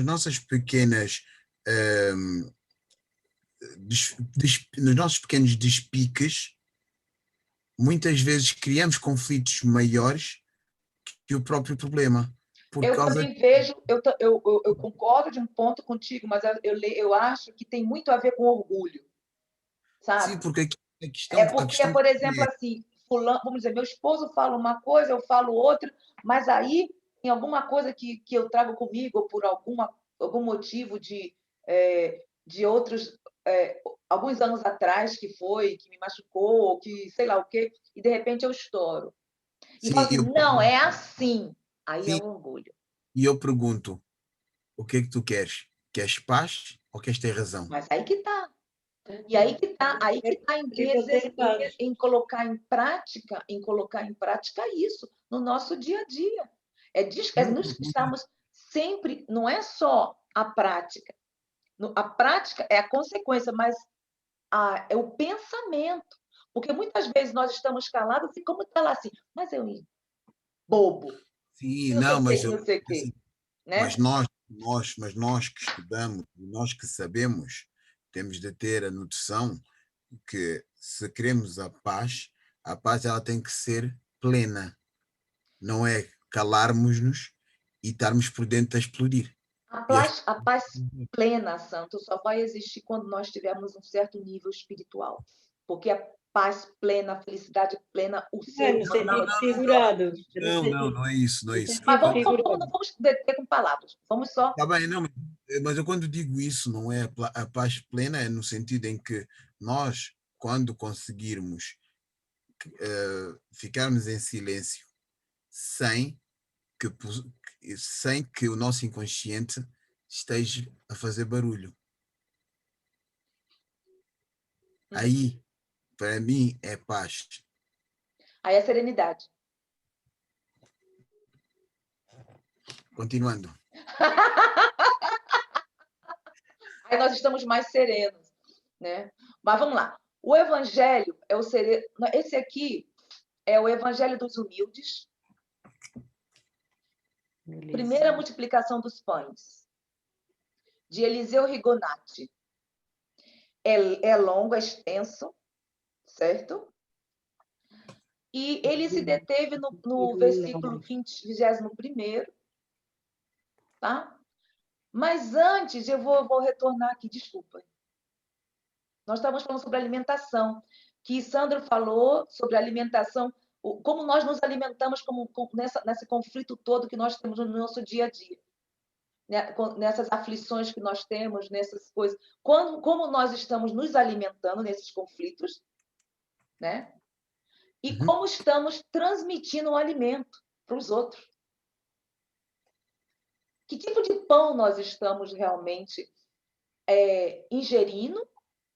B: nossas pequenas, nos nossos pequenos despiques, muitas vezes criamos conflitos maiores que o próprio problema. por
A: Eu
B: causa
A: também vejo, eu concordo de um ponto contigo, mas eu acho que tem muito a ver com orgulho,
B: sim,
A: sabe?
B: porque
A: É
B: a
A: porque,
B: questão
A: por exemplo,
B: é,
A: assim, fulano, vamos dizer, meu esposo fala uma coisa, eu falo outra, mas aí, em alguma coisa que eu trago comigo, ou por algum motivo de outros, alguns anos atrás que me machucou, ou que sei lá o quê, e de repente eu estouro. E falo
B: sim,
A: assim, não, é assim. Aí é
B: sim,
A: o orgulho.
B: e eu pergunto, o que é que tu queres? Queres paz ou queres ter razão?
A: Mas aí que está. E aí que tá
C: Possível ter paz.
A: em colocar em prática isso no nosso dia a dia. É
B: Não,
A: nos estarmos sempre, não é só a prática. A prática é a consequência, mas é o pensamento. Porque muitas vezes nós estamos calados e como está lá assim, mas eu bobo,
B: sim,
A: não sei
B: não,
A: o
B: mas,
A: quê, não sei o quê,
B: assim, mas
A: né?
B: nós que estudamos, nós que sabemos, temos de ter a noção que se queremos a paz ela tem que ser plena, não é calarmos-nos e estarmos por dentro a explodir. E
A: A paz plena, Santo, só vai existir quando nós tivermos um certo nível espiritual. Porque a paz plena, a felicidade plena, o
C: É,
A: ser
C: no
A: humano
C: sentido figurado. No
B: não
C: sentido,
B: é isso, não é
C: no
B: isso.
A: Mas
C: sentido
B: Quando,
A: não
C: figurado.
A: vamos deter com palavras. Vamos só.
B: tá bem, não, mas eu quando digo isso, não é a paz plena, é no sentido em que nós, quando conseguirmos ficarmos em silêncio sem que, sem que o nosso inconsciente esteja a fazer barulho. Aí, para mim, é paz.
A: Aí a serenidade.
B: Continuando.
A: Aí nós estamos mais serenos, né? Mas vamos lá. O evangelho é o sereno. Esse aqui é o evangelho dos humildes.
C: Beleza.
A: Primeira multiplicação dos pães, de Eliseu Rigonati. É longo, é extenso, certo? E ele se deteve no versículo 21º, tá? Mas antes, eu vou retornar aqui, desculpa. Nós estávamos falando sobre alimentação, que Sandro falou sobre alimentação, como nós nos alimentamos nesse conflito todo que nós temos no nosso dia a dia, né? Nessas aflições que nós temos, nessas coisas. Como nós estamos nos alimentando nesses conflitos, né? E
B: Uhum.
A: como estamos transmitindo o alimento para os outros. Que tipo de pão nós estamos realmente ingerindo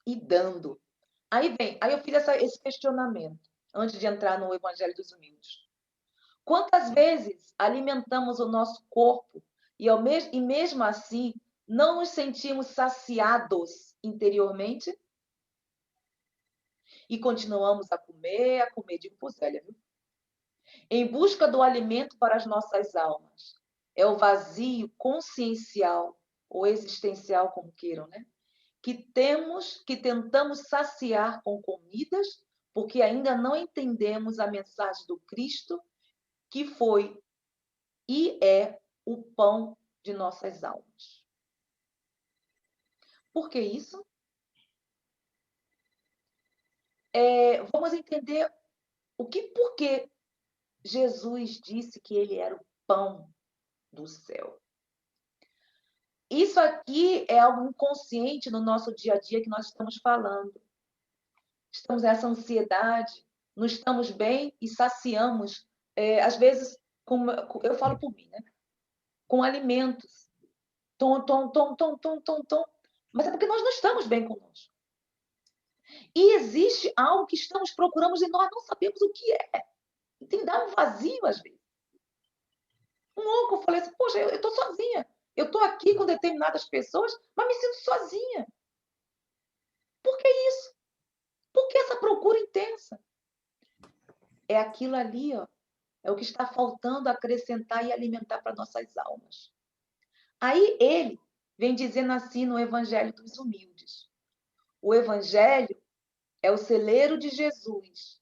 A: e dando? Aí eu fiz esse questionamento antes de entrar no Evangelho dos Humildes. Quantas vezes alimentamos o nosso corpo e mesmo assim não nos sentimos saciados interiormente e continuamos a comer de Zélia, viu? Em busca do alimento para as nossas almas. É o vazio consciencial ou existencial, como queiram, né? Que tentamos saciar com comidas, porque ainda não entendemos a mensagem do Cristo, que foi e é o pão de nossas almas. Por que isso? Vamos entender por que Jesus disse que ele era o pão do céu. Isso aqui é algo inconsciente no nosso dia a dia que nós estamos falando. Estamos nessa ansiedade, não estamos bem e saciamos, às vezes, eu falo por mim, né? Com alimentos. Tom, tom, tom, tom, tom, tom, tom. Mas é porque nós não estamos bem conosco. E existe algo que estamos procurando e nós não sabemos o que é. E tem dado um vazio, às vezes. Eu falei assim, poxa, eu estou sozinha. Eu estou aqui com determinadas pessoas, mas me sinto sozinha. Por que isso? Por que essa procura intensa? É aquilo ali, ó, é o que está faltando acrescentar e alimentar para nossas almas. Aí ele vem dizendo assim no Evangelho dos Humildes. O Evangelho é o celeiro de Jesus.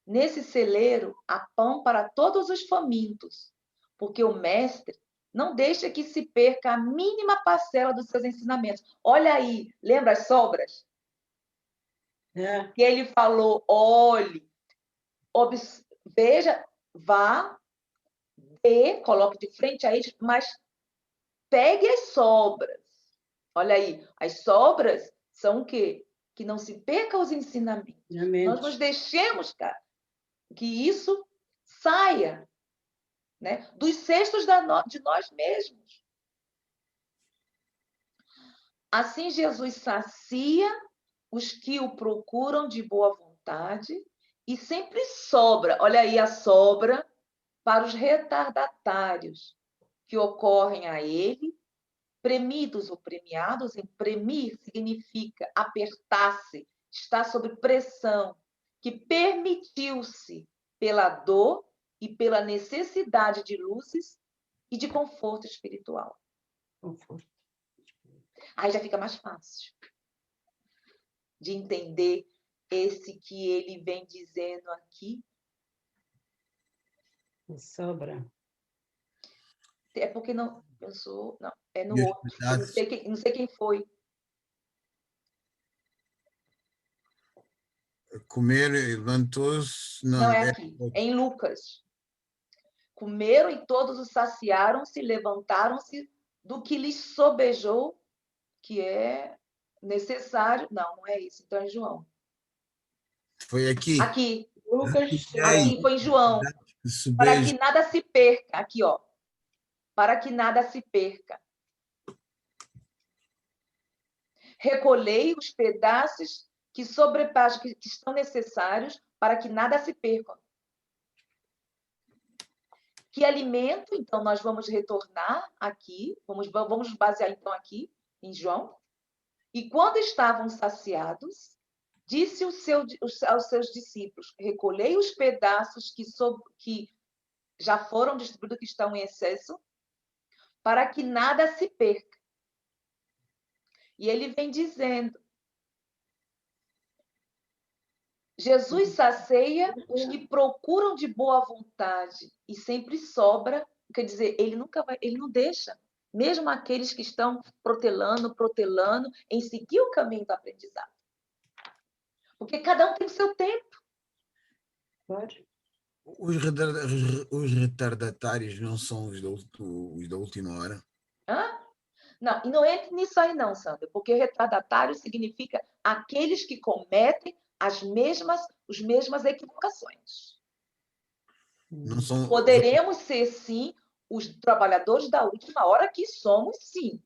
A: Nesse celeiro há pão para todos os famintos, porque o Mestre Não deixa que se perca a mínima parcela dos seus ensinamentos. Olha aí, lembra as sobras?
C: É,
A: Que ele falou, olhe, veja, vá, dê, coloque de frente a eles, mas pegue as sobras. Olha aí, as sobras são o quê? Que não se perca os ensinamentos. Nós nos deixemos, cara, que isso saia, né, dos cestos de nós mesmos. Assim, Jesus sacia os que o procuram de boa vontade e sempre sobra, olha aí a sobra, para os retardatários que ocorrem a ele, premidos ou premiados. Em premir significa apertar-se, estar sob pressão, que permitiu-se pela dor e pela necessidade de luzes e de conforto espiritual.
C: conforto.
A: Aí já fica mais fácil de entender esse que ele vem dizendo aqui.
C: Sobra.
A: É porque não pensou, não, é no
B: E os
A: outro.
B: pedaços,
A: Não sei quem foi.
B: comer, levantou-se,
A: Não,
B: não,
A: é
B: é
A: aqui, é em Lucas. Comeram e todos os saciaram-se, levantaram-se do que lhes sobejou, que é necessário. Não, não é isso. Então é João.
B: foi aqui.
A: Aqui,
C: Lucas,
B: E aí,
A: aqui foi em João. Para que
B: subejo,
A: nada se perca. Aqui, ó. Para que nada se perca. Recolhei os pedaços que sobrepassam, que estão necessários para que nada se perca. Que alimento, então, nós vamos retornar aqui, vamos basear, então, aqui em João. E quando estavam saciados, disse aos seus discípulos, recolhei os pedaços que já foram distribuídos, que estão em excesso, para que nada se perca. E ele vem dizendo, Jesus sacia os que procuram de boa vontade e sempre sobra, quer dizer, ele não deixa, mesmo aqueles que estão protelando em seguir o caminho do aprendizado. Porque cada um tem o seu tempo.
C: claro.
B: os retardatários não são os da última hora.
A: Hã? Não, e não entre nisso aí não, Sandra, porque retardatário significa aqueles que cometem as mesmas equivocações.
B: Não são,
A: Poderemos ser, sim, os trabalhadores da última hora, que somos, sim.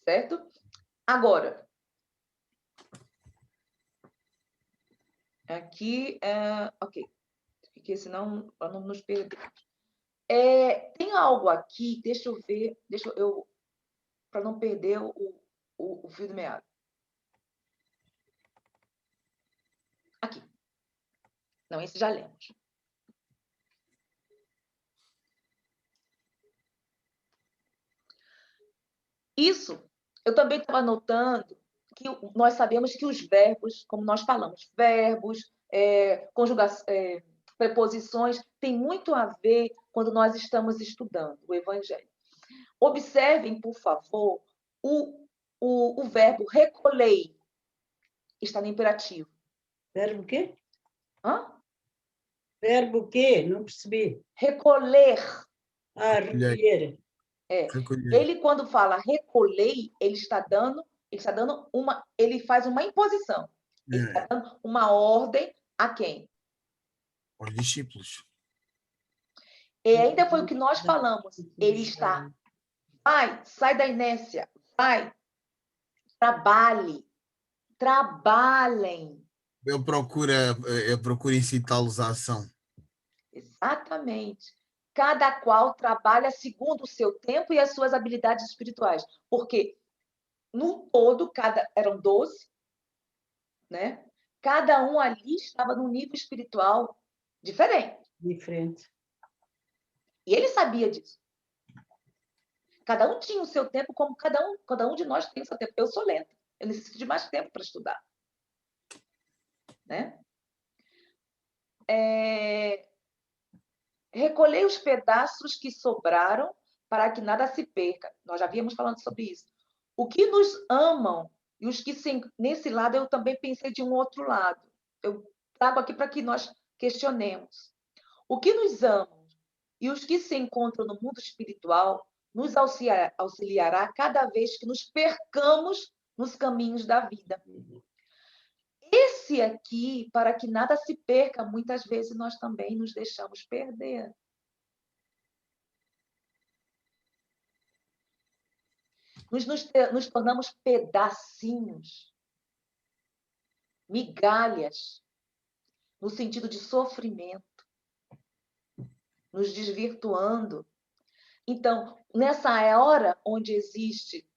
A: Certo? Agora, aqui, ok, porque senão, para não nos perder. Tem algo aqui, deixa eu ver, para não perder o fio do meado. Aqui. Não, esse já lemos. Isso, eu também estava notando que nós sabemos que os verbos, como nós falamos, verbos, preposições, tem muito a ver quando nós estamos estudando o Evangelho. Observem, por favor, o verbo recolhei está no imperativo.
C: Verbo quê?
A: Hã?
C: Verbo quê? Não percebi.
A: Recolher.
C: Recolher.
B: recolher.
A: Ele, quando fala recolhei, ele faz uma imposição. Ele está dando uma ordem a quem?
B: Aos discípulos.
A: E ainda foi o que nós falamos. Ele está, vai, sai da inércia, vai, trabalhe, trabalhem.
B: Eu procuro incitá-los à ação.
A: Exatamente. Cada qual trabalha segundo o seu tempo e as suas habilidades espirituais. Porque, no todo, eram 12, né? Cada um ali estava num nível espiritual diferente.
C: Diferente.
A: E ele sabia disso. Cada um tinha o seu tempo, como cada um de nós tem o seu tempo. Eu sou lenta. Eu necessito de mais tempo para estudar. Né? recolhei os pedaços que sobraram para que nada se perca. Nós já havíamos falando sobre isso. O que nos amam e os que nesse lado eu também pensei de um outro lado. Eu trago aqui para que nós questionemos. O que nos amam e os que se encontram no mundo espiritual nos auxiliará cada vez que nos percamos nos caminhos da vida. Esse aqui, para que nada se perca, muitas vezes nós também nos deixamos perder. Nos tornamos pedacinhos, migalhas, no sentido de sofrimento, nos desvirtuando. Então, nessa hora onde existe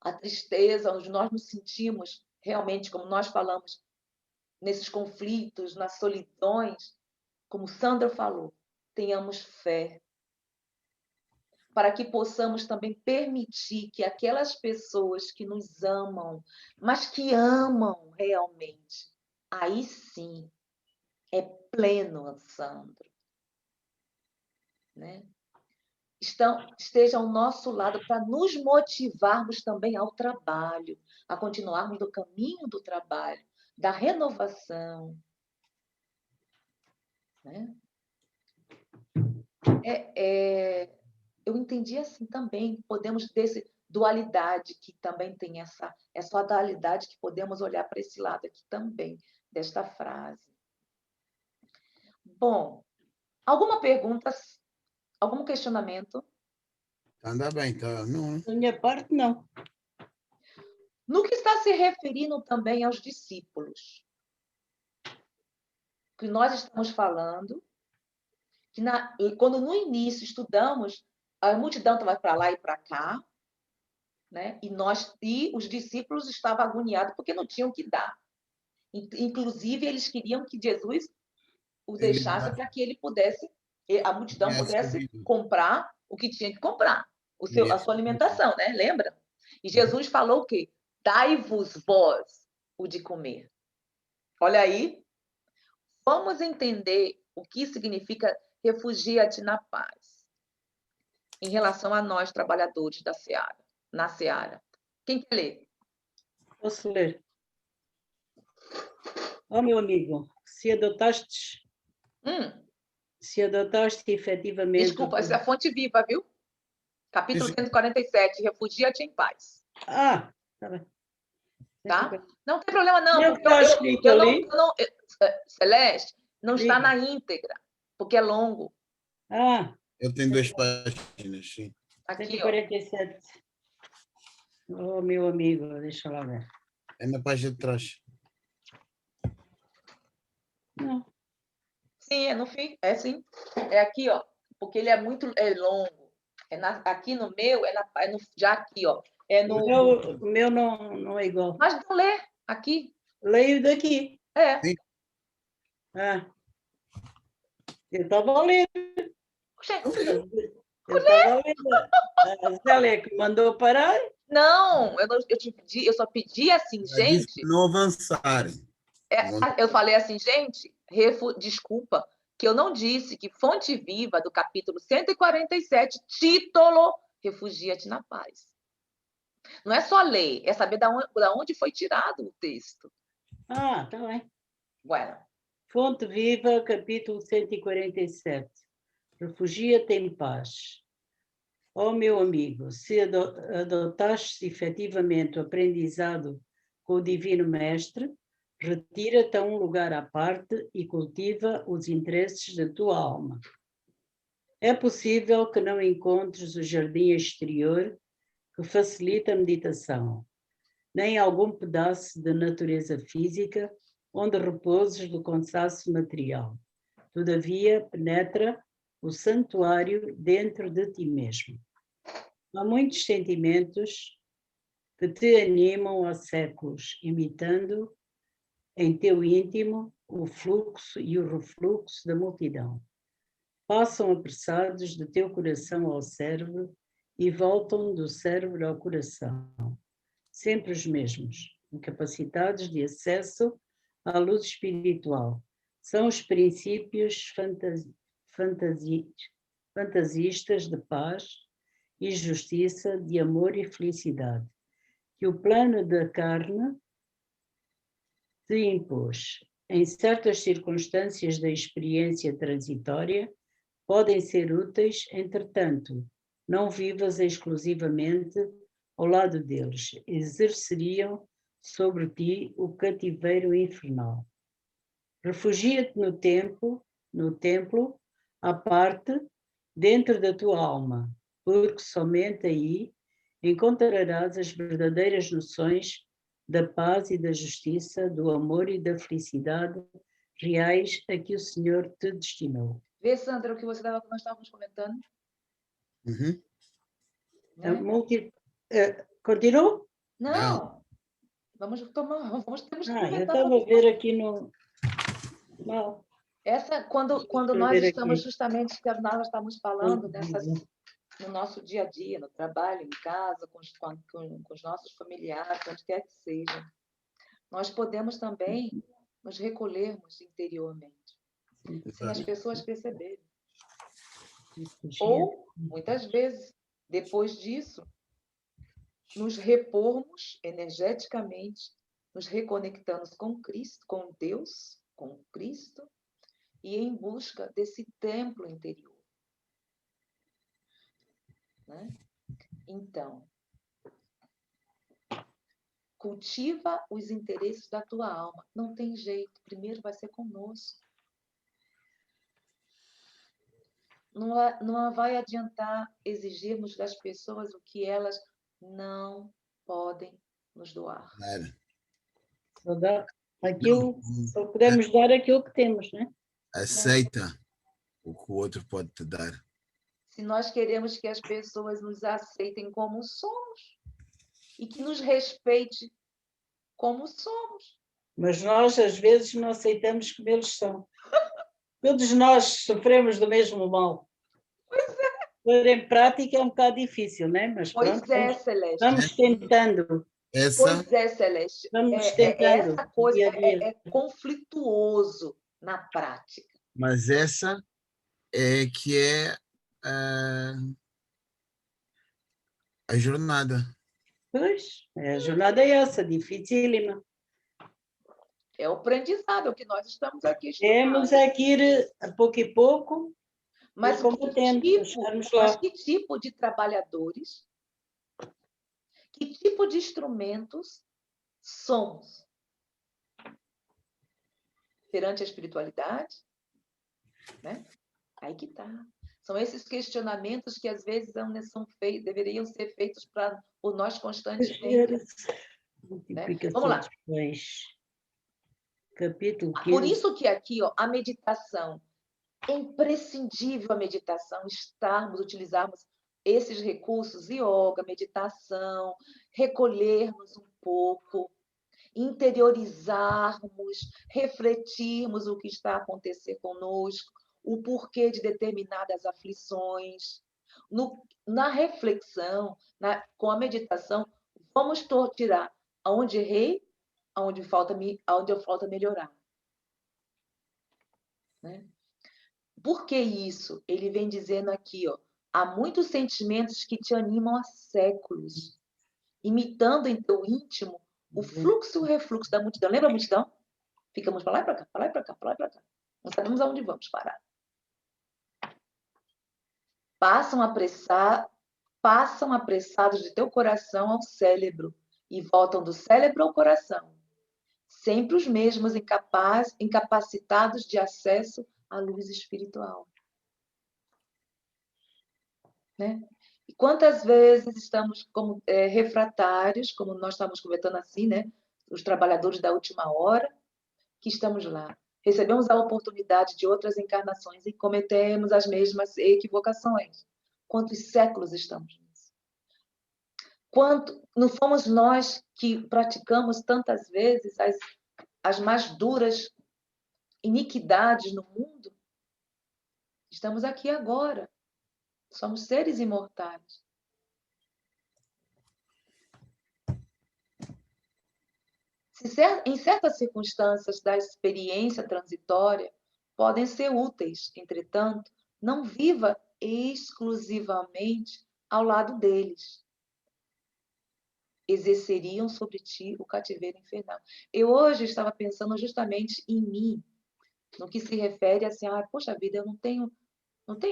A: a tristeza, onde nós nos sentimos realmente, como nós falamos, nesses conflitos, nas solidões, como Sandra falou, tenhamos fé, para que possamos também permitir que aquelas pessoas que nos amam, mas que amam realmente, aí sim, é pleno, Sandro, né? Estejam ao nosso lado para nos motivarmos também ao trabalho, a continuarmos no caminho do trabalho, da renovação. Né? Eu entendi assim também, podemos desse dualidade, que também tem essa dualidade que podemos olhar para esse lado aqui também, desta frase. Bom, alguma pergunta, algum questionamento?
B: Anda bem, tá? Não.
C: Da minha parte, não.
A: No que está se referindo também aos discípulos, que nós estamos falando, que quando no início estudamos, a multidão estava para lá e para cá, né? E os discípulos estavam agoniados porque não tinham que dar. Inclusive, eles queriam que Jesus o deixasse para que ele pudesse, a multidão pudesse comprar o que tinha que comprar, a sua alimentação, né? Lembra? E Jesus falou o quê? Dai-vos vós o de comer. Olha aí, vamos entender o que significa refugia-te na paz em relação a nós, trabalhadores da seara, na seara. Quem quer ler?
C: Posso ler? Ó, meu amigo, se adotaste efetivamente...
A: Desculpa, essa é a Fonte Viva, viu? Capítulo 147, refugia-te em paz.
C: Ah, tá bem.
A: Tá? Não tem problema, não.
C: Não está escrito ali?
A: Celeste, não está na íntegra, porque é longo.
C: Ah.
B: Eu tenho 2 páginas, sim.
A: Aqui,
C: 147. Oh, meu amigo, deixa lá ver.
B: É na página de trás.
C: Não.
A: Sim, é no fim. É sim. É aqui, ó. Porque ele é muito longo. Aqui no meu, já aqui, ó.
C: O meu não é igual.
A: Mas não lê aqui.
C: Leio daqui.
A: É.
B: Sim.
C: Ah. Eu estava a ler.
A: Eu
C: estava a ler. A Zélia que mandou parar.
A: Não, eu só pedi assim, gente.
B: Não avançarem.
A: Eu falei assim, gente, desculpa, que eu não disse que Fonte Viva, do capítulo 147, título Refugia-te na paz. Não é só ler, é saber da onde foi tirado o texto.
C: Ah, tá bem.
A: Bueno.
C: Fonte Viva, capítulo 147. Refugia-te em paz. Ó meu amigo, se adotaste efetivamente o aprendizado com o Divino Mestre, retira-te a um lugar à parte e cultiva os interesses da tua alma. É possível que não encontres o jardim exterior que facilita a meditação, nem algum pedaço de natureza física onde repouses do cansaço material. Todavia, penetra o santuário dentro de ti mesmo. Há muitos sentimentos que te animam há séculos, imitando em teu íntimo o fluxo e o refluxo da multidão. Passam apressados do teu coração ao cérebro e voltam do cérebro ao coração. Sempre os mesmos, incapacitados de acesso à luz espiritual. São os princípios fantasistas de paz e justiça, de amor e felicidade, que o plano da carne te impôs. Em certas circunstâncias da experiência transitória, podem ser úteis, entretanto, não vivas exclusivamente ao lado deles, exerceriam sobre ti o cativeiro infernal. Refugia-te no templo, à parte, dentro da tua alma, porque somente aí encontrarás as verdadeiras noções da paz e da justiça, do amor e da felicidade reais a que o Senhor te destinou.
A: Vê, Sandra, o que nós estávamos comentando.
B: Uhum.
A: Né?
C: Continuou?
A: Não. Temos que
C: eu
A: comentar.
C: estava a ver aqui no... Não.
A: Essa, quando nós estamos justamente, que nós estamos falando no nosso dia a dia, no trabalho, em casa, com os nossos familiares, onde quer que seja, nós podemos também nos recolhermos interiormente, sem as pessoas perceberem. Ou, muitas vezes, depois disso, nos repormos energeticamente, nos reconectamos com Cristo, com Deus, com Cristo, e em busca desse templo interior. Né? Então, cultiva os interesses da tua alma. Não tem jeito, primeiro vai ser conosco. Não vai adiantar exigirmos das pessoas o que elas não podem nos doar.
C: Só podemos dar aquilo que temos, né?
B: Aceita o que o outro pode te dar.
A: Se nós queremos que as pessoas nos aceitem como somos e que nos respeite como somos.
C: Mas nós, às vezes, não aceitamos como eles são. Todos nós sofremos do mesmo mal.
A: Pois é.
C: Pôr em prática é um bocado difícil, né? Mas pronto,
A: Celeste.
C: Vamos tentando.
A: Pois é, Celeste.
C: Vamos tentando.
A: Essa coisa é conflituoso na prática.
B: Mas essa é que é a jornada.
C: Pois, a jornada é essa, dificílima.
A: É o aprendizado, é o que nós estamos aqui estudando.
C: Temos que ir a pouco e pouco,
A: mas que tipo de trabalhadores, que tipo de instrumentos somos perante a espiritualidade? Né? Aí que está. São esses questionamentos que às vezes deveriam ser feitos por nós constantemente. Né? Vamos lá.
C: Capítulo 15.
A: Por isso que aqui, a meditação, é imprescindível a meditação, utilizarmos esses recursos, yoga, meditação, recolhermos um pouco, interiorizarmos, refletirmos o que está a acontecer conosco, o porquê de determinadas aflições. Na reflexão, com a meditação, vamos tirar aonde errei, aonde falta melhorar. Né? Por que isso? Ele vem dizendo aqui, há muitos sentimentos que te animam há séculos, imitando em teu íntimo o fluxo e o refluxo da multidão. Lembra a multidão? Ficamos para lá e para cá, para lá e para cá, para lá e para cá. Não sabemos aonde vamos parar. Passam apressados de teu coração ao cérebro e voltam do cérebro ao coração. Sempre os mesmos incapacitados de acesso à luz espiritual. Né? E quantas vezes estamos como refratários, como nós estamos comentando assim, né? Os trabalhadores da última hora, que estamos lá. Recebemos a oportunidade de outras encarnações e cometemos as mesmas equivocações. Quantos séculos estamos nisso? Não fomos nós que praticamos tantas vezes as mais duras iniquidades no mundo? Estamos aqui agora. Somos seres imortais. Em certas circunstâncias da experiência transitória, podem ser úteis, entretanto, não viva exclusivamente ao lado deles. Exerceriam sobre ti o cativeiro infernal. Eu hoje estava pensando justamente em mim, no que se refere assim, poxa vida, eu não tenho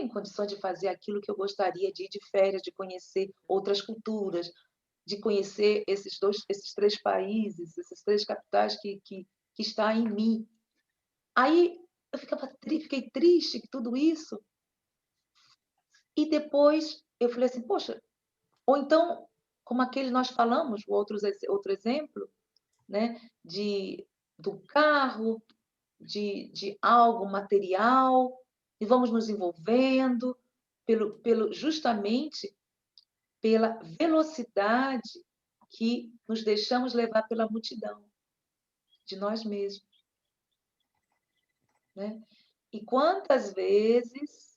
A: condição de fazer aquilo que eu gostaria de ir de férias, de conhecer outras culturas, de conhecer esses 3 países, essas 3 capitais que está em mim. Aí eu fiquei triste com tudo isso. E depois eu falei assim, poxa, ou então, como aquele nós falamos, outro exemplo, né, do carro, de algo material, e vamos nos envolvendo justamente pela velocidade que nos deixamos levar pela multidão de nós mesmos, né? E quantas vezes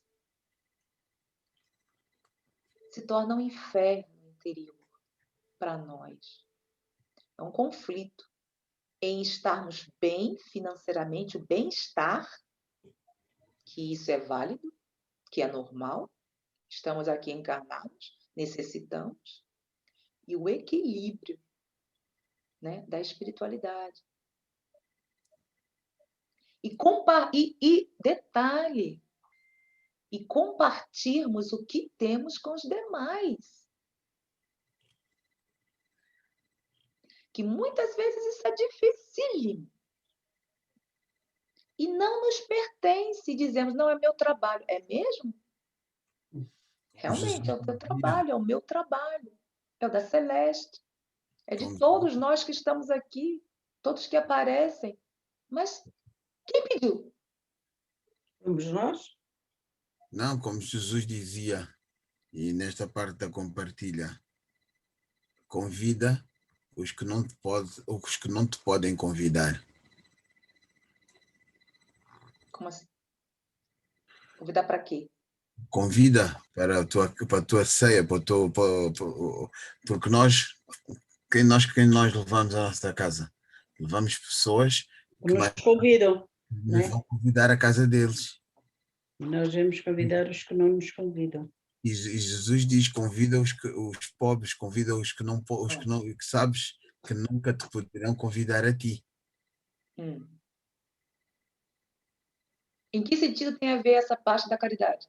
A: se torna um inferno interior para nós. É um conflito em estarmos bem financeiramente, o bem-estar, que isso é válido, que é normal, estamos aqui encarnados, necessitamos, e o equilíbrio, né, da espiritualidade. E detalhe, e compartilharmos o que temos com os demais. Que muitas vezes isso é dificílimo. E não nos pertence, dizemos, não, é meu trabalho. É mesmo? Realmente, é o teu trabalho, é o meu trabalho. É o da Celeste. É de todos nós que estamos aqui, todos que aparecem. Mas quem pediu?
C: Somos nós?
B: Não, como Jesus dizia, e nesta parte da compartilha, convida os que não te podem convidar.
A: Como assim? Convidar para quê?
B: Convida para a tua ceia, porque quem nós levamos à nossa casa? Levamos pessoas
C: Que
B: que
C: nos
B: mais
C: convidam,
B: nos
C: né?
B: vão convidar à casa deles.
C: E nós vamos convidar os que não nos convidam.
B: E Jesus diz: convida os pobres, convida que sabes que nunca te poderão convidar a ti.
A: Hum. Em que sentido tem a ver essa parte da caridade?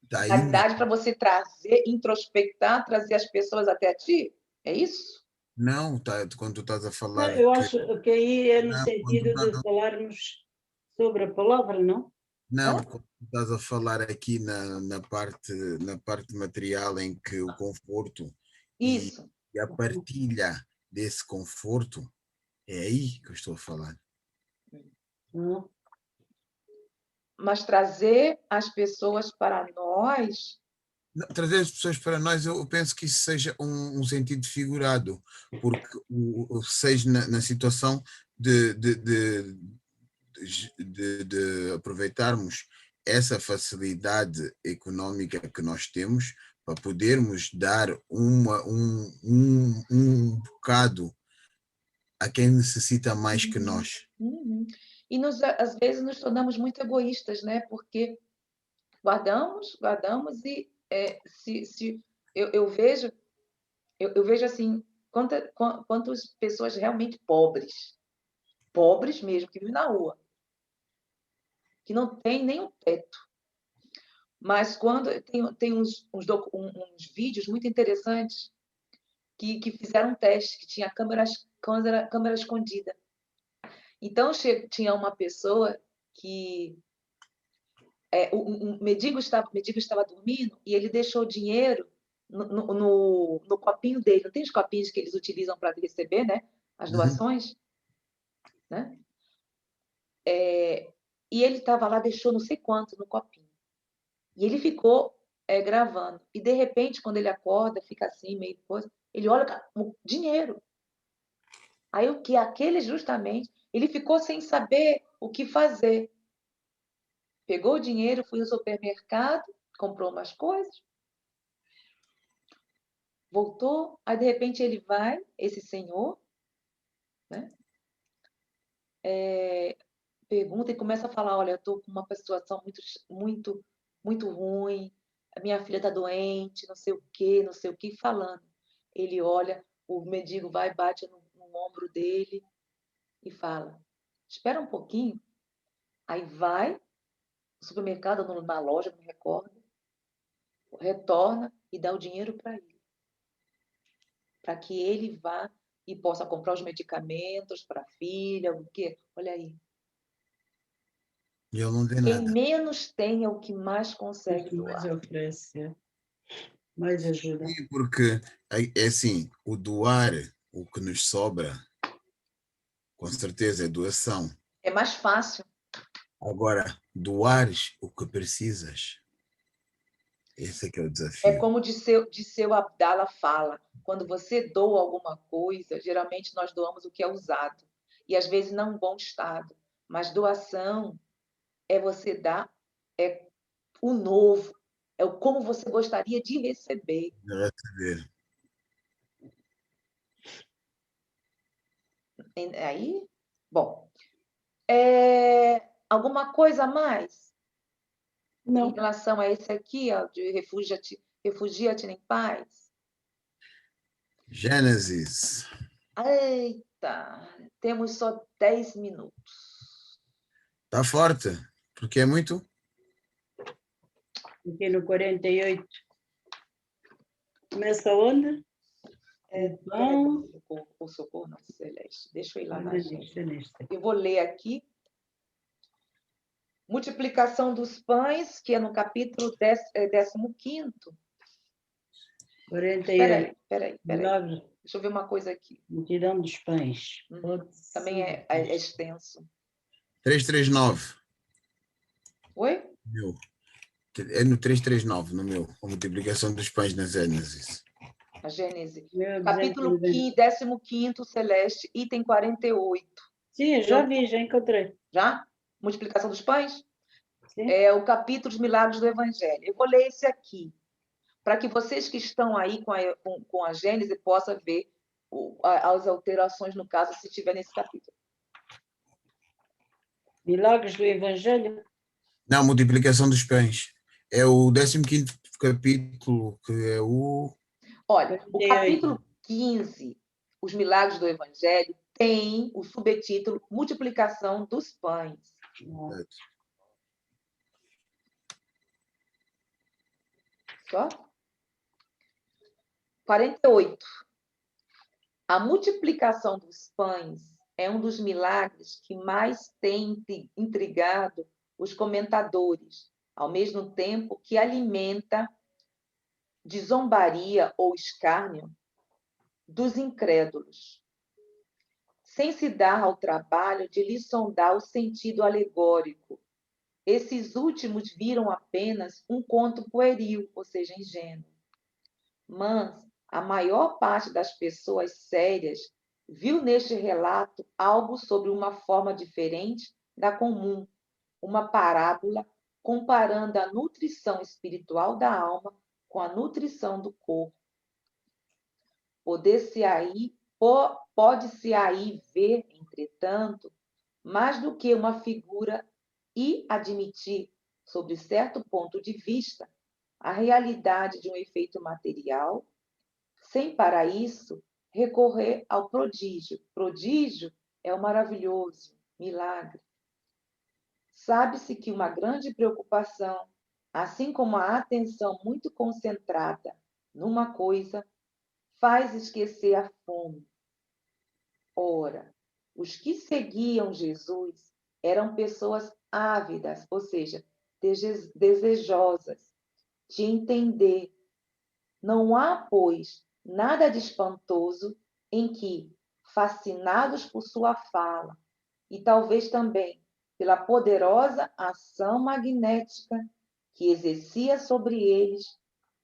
B: Está aí mesmo.
A: Caridade para você trazer, introspectar, trazer as pessoas até ti? É isso?
B: Não, quando tu estás a
C: Não,
B: falar
C: eu
B: que.
C: acho que aí é no
B: Não, quando
C: sentido de falarmos sobre a palavra, não?
B: não, quando tu estás a falar aqui na parte material em que o conforto e,
A: Isso.
B: e a partilha desse conforto, é aí que eu estou a falar.
C: Não.
A: Mas trazer as pessoas para nós.
B: Não, trazer as pessoas para nós, eu penso que isso seja um sentido figurado, porque seja na situação de aproveitarmos essa facilidade econômica que nós temos para podermos dar um bocado a quem necessita mais que nós.
A: Uhum. E às vezes nos tornamos muito egoístas, né? Porque guardamos e se eu vejo assim quantas pessoas realmente pobres mesmo, que vivem na rua, que não tem nem um teto. Mas quando tem uns vídeos muito interessantes que fizeram um teste, que tinha câmera escondida. Então, tinha uma pessoa que o mendigo estava dormindo e ele deixou o dinheiro no copinho dele. Não tem os copinhos que eles utilizam para receber, né? As
B: Uhum.
A: doações, né? E ele estava lá, deixou não sei quanto no copinho. E ele ficou gravando. E, de repente, quando ele acorda, fica assim, meio coisa, ele olha o dinheiro. Aí, o que aquele justamente, ele ficou sem saber o que fazer. Pegou o dinheiro, foi ao supermercado, comprou umas coisas, voltou, aí de repente ele vai, esse senhor, né, pergunta e começa a falar, olha, eu estou com uma situação muito, muito muito ruim, a minha filha está doente, não sei o que, falando. Ele olha, o mendigo vai, bate no ombro dele e fala, espera um pouquinho. Aí vai no supermercado, numa loja, não me recordo, retorna e dá o dinheiro para ele. Para que ele vá e possa comprar os medicamentos para a filha, o quê? Olha aí.
B: E ele não tem
A: Quem
B: nada.
A: menos tem é o que mais
C: O
A: consegue
C: que mais
A: doar.
C: oferece, mais ajuda.
B: Sim, porque é assim, o doar, o que nos sobra, com certeza é doação.
A: É mais fácil.
B: Agora, doares o que precisas, esse é que é o
A: É
B: desafio.
A: como Disseu Abdala fala, quando você doa alguma coisa, geralmente nós doamos o que é usado, e às vezes não em bom estado, mas doação é você dar o novo, é o como você gostaria de receber.
B: De receber.
A: Aí, bom, alguma coisa a mais em
C: Não,
A: relação a esse aqui, ó, de refugia-te em paz?
B: Gênesis.
A: Eita, temos só 10 minutos.
B: Está forte, porque é muito.
C: aqui no 48. Começa onde? Então,
A: Socorro, não, Celeste. Deixa eu ir lá na
C: olha
A: agenda.
C: neste aqui.
A: Eu vou ler aqui. Multiplicação dos pães, que é no capítulo 15.
C: 48.
A: Peraí.
C: Milagre,
A: Deixa eu ver uma coisa aqui.
C: multidão dos pães.
A: Também é extenso.
B: 339.
A: Oi?
B: Meu. É no 339, no meu. A multiplicação dos pães na Gênesis.
A: A Gênese.
C: Meu
A: Capítulo
C: 290.
A: 15, Celeste, item 48.
C: Sim, eu já vi, já encontrei.
A: Já? Multiplicação dos pães?
C: Sim.
A: É o capítulo dos milagres do Evangelho. Eu vou ler esse aqui, para que vocês que estão aí com a Gênese possam ver as alterações, no caso, se estiver nesse capítulo.
C: Milagres do Evangelho.
B: Não, multiplicação dos pães. É o 15º capítulo, que é o...
A: Olha, o
C: 48.
A: capítulo 15, os milagres do Evangelho, tem o subtítulo Multiplicação dos pães. Só? 48. A multiplicação dos pães é um dos milagres que mais tem intrigado os comentadores, ao mesmo tempo que alimenta de zombaria ou escárnio dos incrédulos, sem se dar ao trabalho de lhe sondar o sentido alegórico. Esses últimos viram apenas um conto pueril, ou seja, ingênuo. Mas a maior parte das pessoas sérias viu neste relato algo sobre uma forma diferente da comum, uma parábola comparando a nutrição espiritual da alma com a nutrição do corpo. Pode-se aí ver, entretanto, mais do que uma figura e admitir, sob certo ponto de vista, a realidade de um efeito material, sem para isso recorrer ao prodígio. Prodígio é o maravilhoso, milagre. Sabe-se que uma grande preocupação, assim como a atenção muito concentrada numa coisa, faz esquecer a fome. Ora, os que seguiam Jesus eram pessoas ávidas, ou seja, desejosas de entender. Não há, pois, nada de espantoso em que, fascinados por sua fala, e talvez também pela poderosa ação magnética que exercia sobre eles,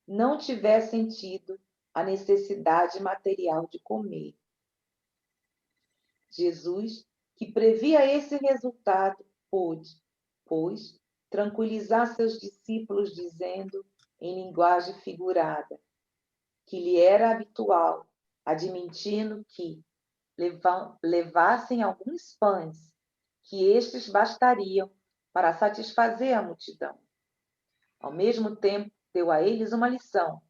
A: não tivessem tido a necessidade material de comer. Jesus, que previa esse resultado, pôde, pois, tranquilizar seus discípulos dizendo, em linguagem figurada, que lhe era habitual, admitindo que levassem alguns pães, que estes bastariam para satisfazer a multidão. Ao mesmo tempo, deu a eles uma lição.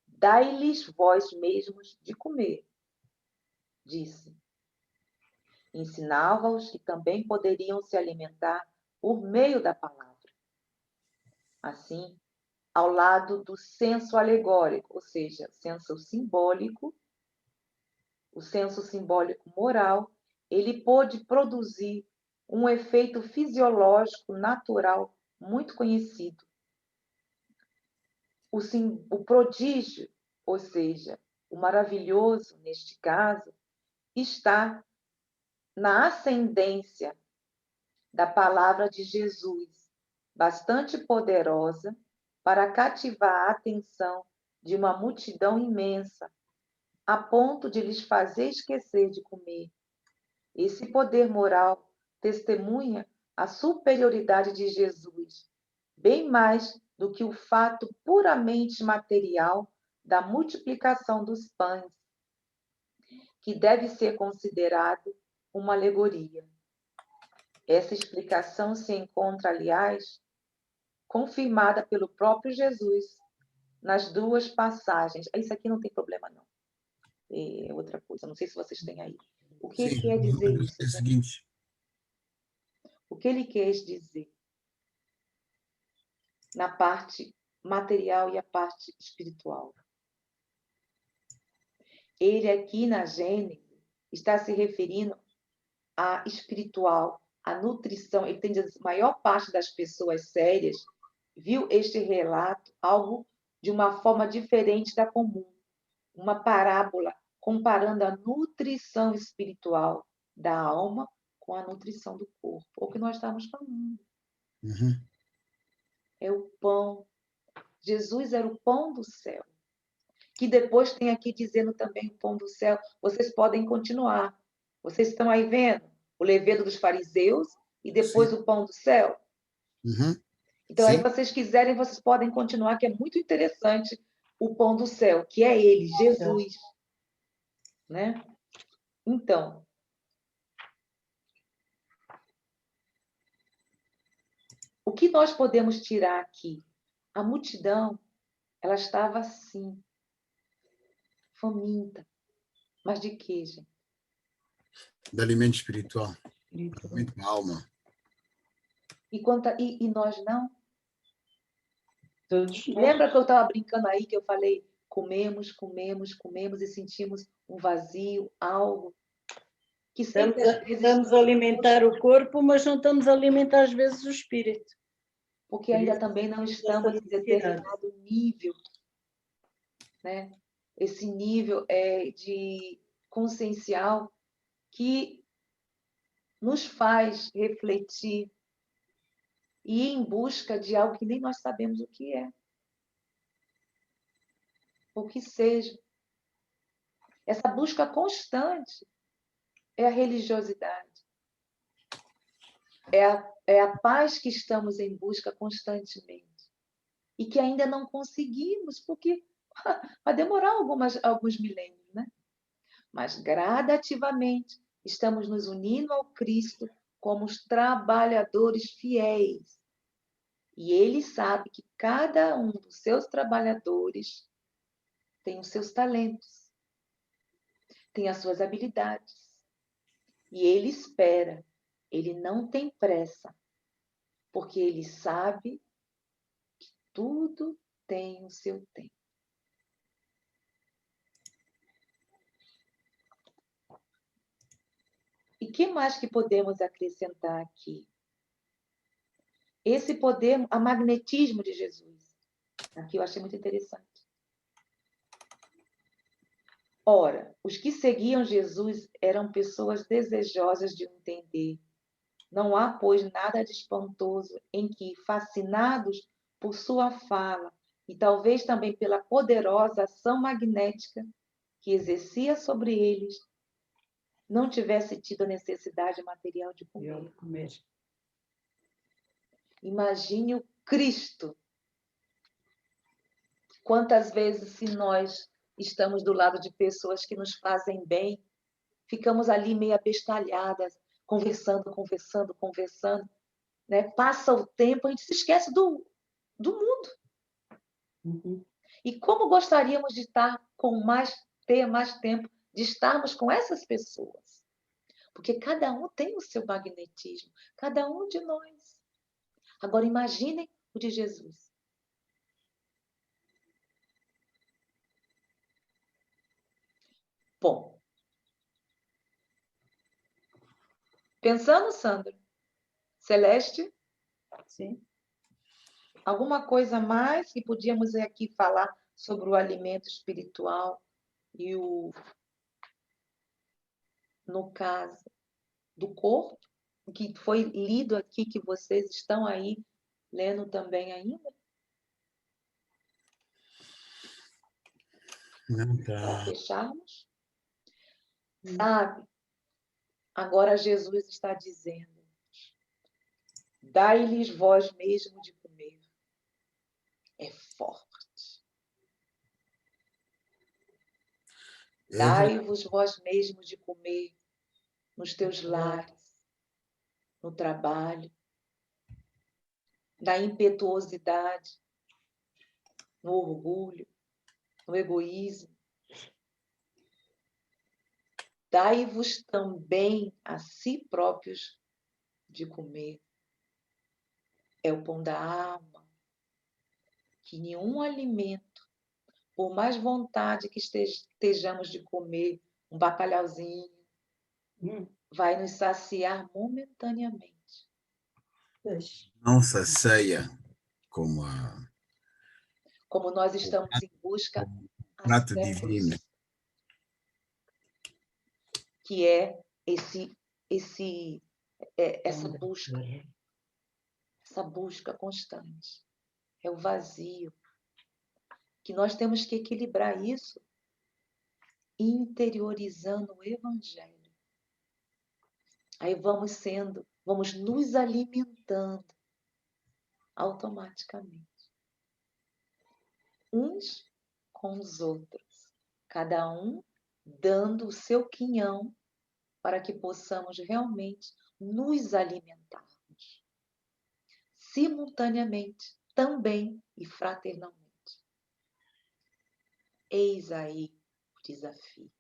A: Dai-lhes vós mesmos de comer, disse. Ensinava-os que também poderiam se alimentar por meio da palavra. Assim, ao lado do senso alegórico, ou seja, senso simbólico, o senso simbólico moral, ele pôde produzir um efeito fisiológico natural muito conhecido. O prodígio, ou seja, o maravilhoso, neste caso, está na ascendência da palavra de Jesus, bastante poderosa para cativar a atenção de uma multidão imensa, a ponto de lhes fazer esquecer de comer. Esse poder moral testemunha a superioridade de Jesus, bem mais do que o fato puramente material da multiplicação dos pães, que deve ser considerado uma alegoria. Essa explicação se encontra, aliás, confirmada pelo próprio Jesus nas duas passagens. Isso aqui não tem problema, não. É outra coisa, não sei se vocês têm aí. O que
B: Sim,
A: quer dizer isso?
B: é o seguinte.
A: O que ele quer dizer na parte material e a parte espiritual? Ele aqui na Gênesis está se referindo à espiritual, à nutrição. Ele tem a maior parte das pessoas sérias viu este relato algo de uma forma diferente da comum, uma parábola comparando a nutrição espiritual da alma com a nutrição do corpo, o que nós estamos falando.
B: Uhum.
A: É o pão. Jesus era o pão do céu. Que depois tem aqui dizendo também o pão do céu. Vocês podem continuar. Vocês estão aí vendo o levedo dos fariseus e depois
B: Sim.
A: o pão do céu?
B: Uhum.
A: Então, aí,
B: Sim.
A: vocês quiserem, vocês podem continuar, que é muito interessante o pão do céu, que é ele, Jesus. Né? Então, o que nós podemos tirar aqui? A multidão, ela estava assim, faminta. Mas de quê, gente?
B: De alimento espiritual.
C: Espiritual.
B: Alimento da alma.
A: E nós não?
C: Todos nós.
A: Lembra que eu estava brincando aí, que eu falei, comemos, comemos, comemos e sentimos um vazio, algo que sempre às vezes...
C: Estamos a alimentar o corpo, mas não estamos a alimentar às vezes o espírito.
A: Porque ainda também não estamos em determinado nível, né? Esse nível de consciencial que nos faz refletir e ir em busca de algo que nem nós sabemos o que é. O que seja. Essa busca constante é a religiosidade. É a paz que estamos em busca constantemente. E que ainda não conseguimos, porque vai demorar alguns milênios, né? Mas gradativamente estamos nos unindo ao Cristo como os trabalhadores fiéis. E Ele sabe que cada um dos seus trabalhadores tem os seus talentos, tem as suas habilidades. E Ele espera, Ele não tem pressa, porque Ele sabe que tudo tem o seu tempo. E o que mais que podemos acrescentar aqui? Esse poder, o magnetismo de Jesus. Aqui eu achei muito interessante. Ora, os que seguiam Jesus eram pessoas desejosas de o entender. Não há, pois, nada de espantoso em que, fascinados por sua fala e talvez também pela poderosa ação magnética que exercia sobre eles, não tivesse tido a necessidade material de comer. Imagine o Cristo. Quantas vezes, se nós estamos do lado de pessoas que nos fazem bem, ficamos ali meio abestalhadas, conversando, né? Passa o tempo, a gente se esquece do do mundo.
C: Uhum.
A: E como gostaríamos de ter mais tempo de estarmos com essas pessoas. Porque cada um tem o seu magnetismo, cada um de nós. Agora imaginem o de Jesus. Bom, pensando, Sandro, Celeste,
C: Sim.
A: alguma coisa mais que podíamos aqui falar sobre o alimento espiritual e no caso do corpo, que foi lido aqui, que vocês estão aí lendo também ainda?
B: Não
A: Para
B: tá.
A: fecharmos? Sabe, agora Jesus está dizendo: dai-lhes vós mesmo de comer. É forte.
B: É verdade.
A: Dai-vos vós mesmo de comer nos teus lares, no trabalho, na impetuosidade, no orgulho, no egoísmo. Dai-vos também a si próprios de comer. É o pão da alma, que nenhum alimento, por mais vontade que estejamos de comer um bacalhauzinho, vai nos saciar momentaneamente.
C: Pois.
B: Não sacia como
A: Como nós estamos em busca
B: o
A: há
B: prato divino.
A: séculos, que é essa busca constante. É o vazio, que nós temos que equilibrar isso interiorizando o Evangelho. Aí vamos nos alimentando automaticamente, uns com os outros, cada um dando o seu quinhão para que possamos realmente nos alimentarmos simultaneamente, também e fraternalmente. Eis aí o desafio.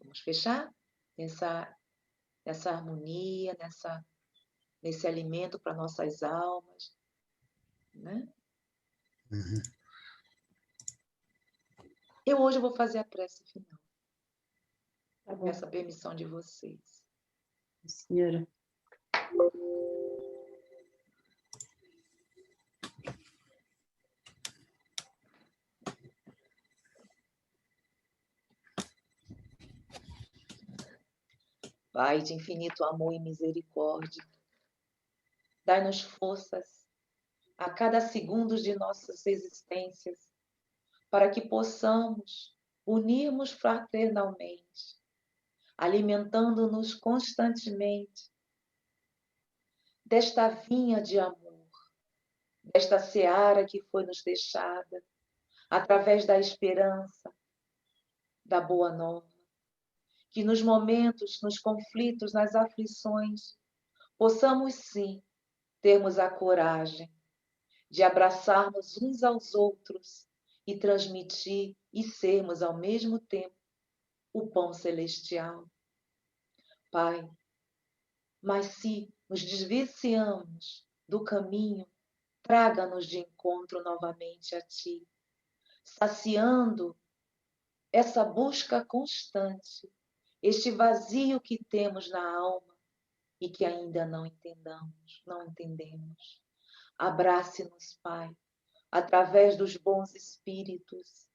A: Vamos fechar nessa harmonia, nesse alimento para nossas almas, né?
B: Uhum.
A: Eu hoje vou fazer a prece final.
C: Tá bom.
A: Peço a permissão de vocês.
C: Senhora.
A: Pai de infinito amor e misericórdia, dai-nos forças a cada segundo de nossas existências, para que possamos unirmos fraternalmente, alimentando-nos constantemente desta vinha de amor, desta seara que foi nos deixada, através da esperança, da boa nova, que nos momentos, nos conflitos, nas aflições, possamos sim termos a coragem de abraçarmos uns aos outros e transmitir e sermos ao mesmo tempo o pão celestial. Pai, mas se nos desviciamos do caminho, traga-nos de encontro novamente a Ti, saciando essa busca constante, este vazio que temos na alma e que ainda não entendemos. Abrace-nos, Pai, através dos bons espíritos,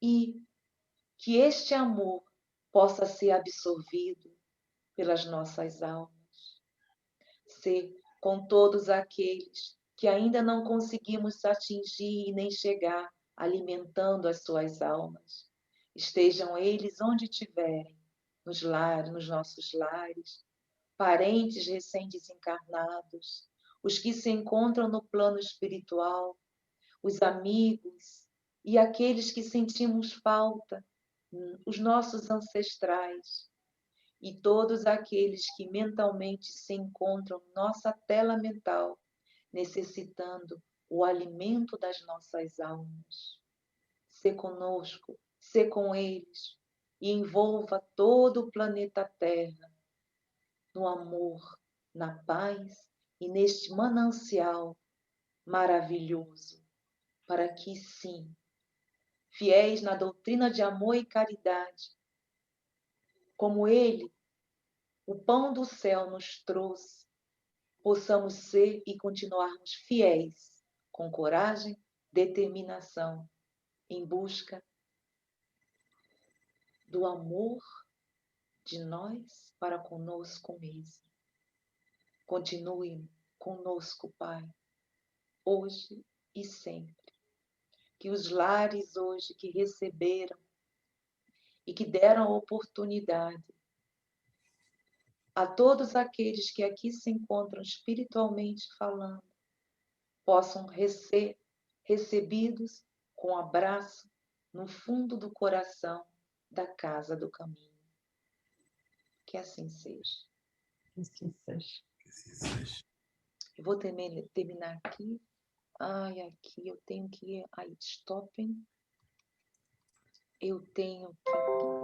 A: e que este amor possa ser absorvido pelas nossas almas. Ser com todos aqueles que ainda não conseguimos atingir e nem chegar, alimentando as suas almas. Estejam eles onde estiverem, nos lares, nos nossos lares, parentes recém-desencarnados, os que se encontram no plano espiritual, os amigos e aqueles que sentimos falta, os nossos ancestrais, e todos aqueles que mentalmente se encontram em nossa tela mental, necessitando o alimento das nossas almas. Sê conosco, sê com eles, e envolva todo o planeta Terra no amor, na paz e neste manancial maravilhoso, para que sim, fiéis na doutrina de amor e caridade, como Ele, o pão do céu nos trouxe, possamos ser e continuarmos fiéis, com coragem, determinação, em busca do amor de nós para conosco mesmo. Continue conosco, Pai, hoje e sempre. Que os lares hoje que receberam e que deram a oportunidade a todos aqueles que aqui se encontram espiritualmente falando, possam ser recebidos com abraço no fundo do coração da casa do caminho. Que assim seja.
C: Assim seja.
B: Que assim seja.
A: Eu vou terminar aqui. Ai, aqui eu tenho que ir. Aí, stopping. Eu tenho que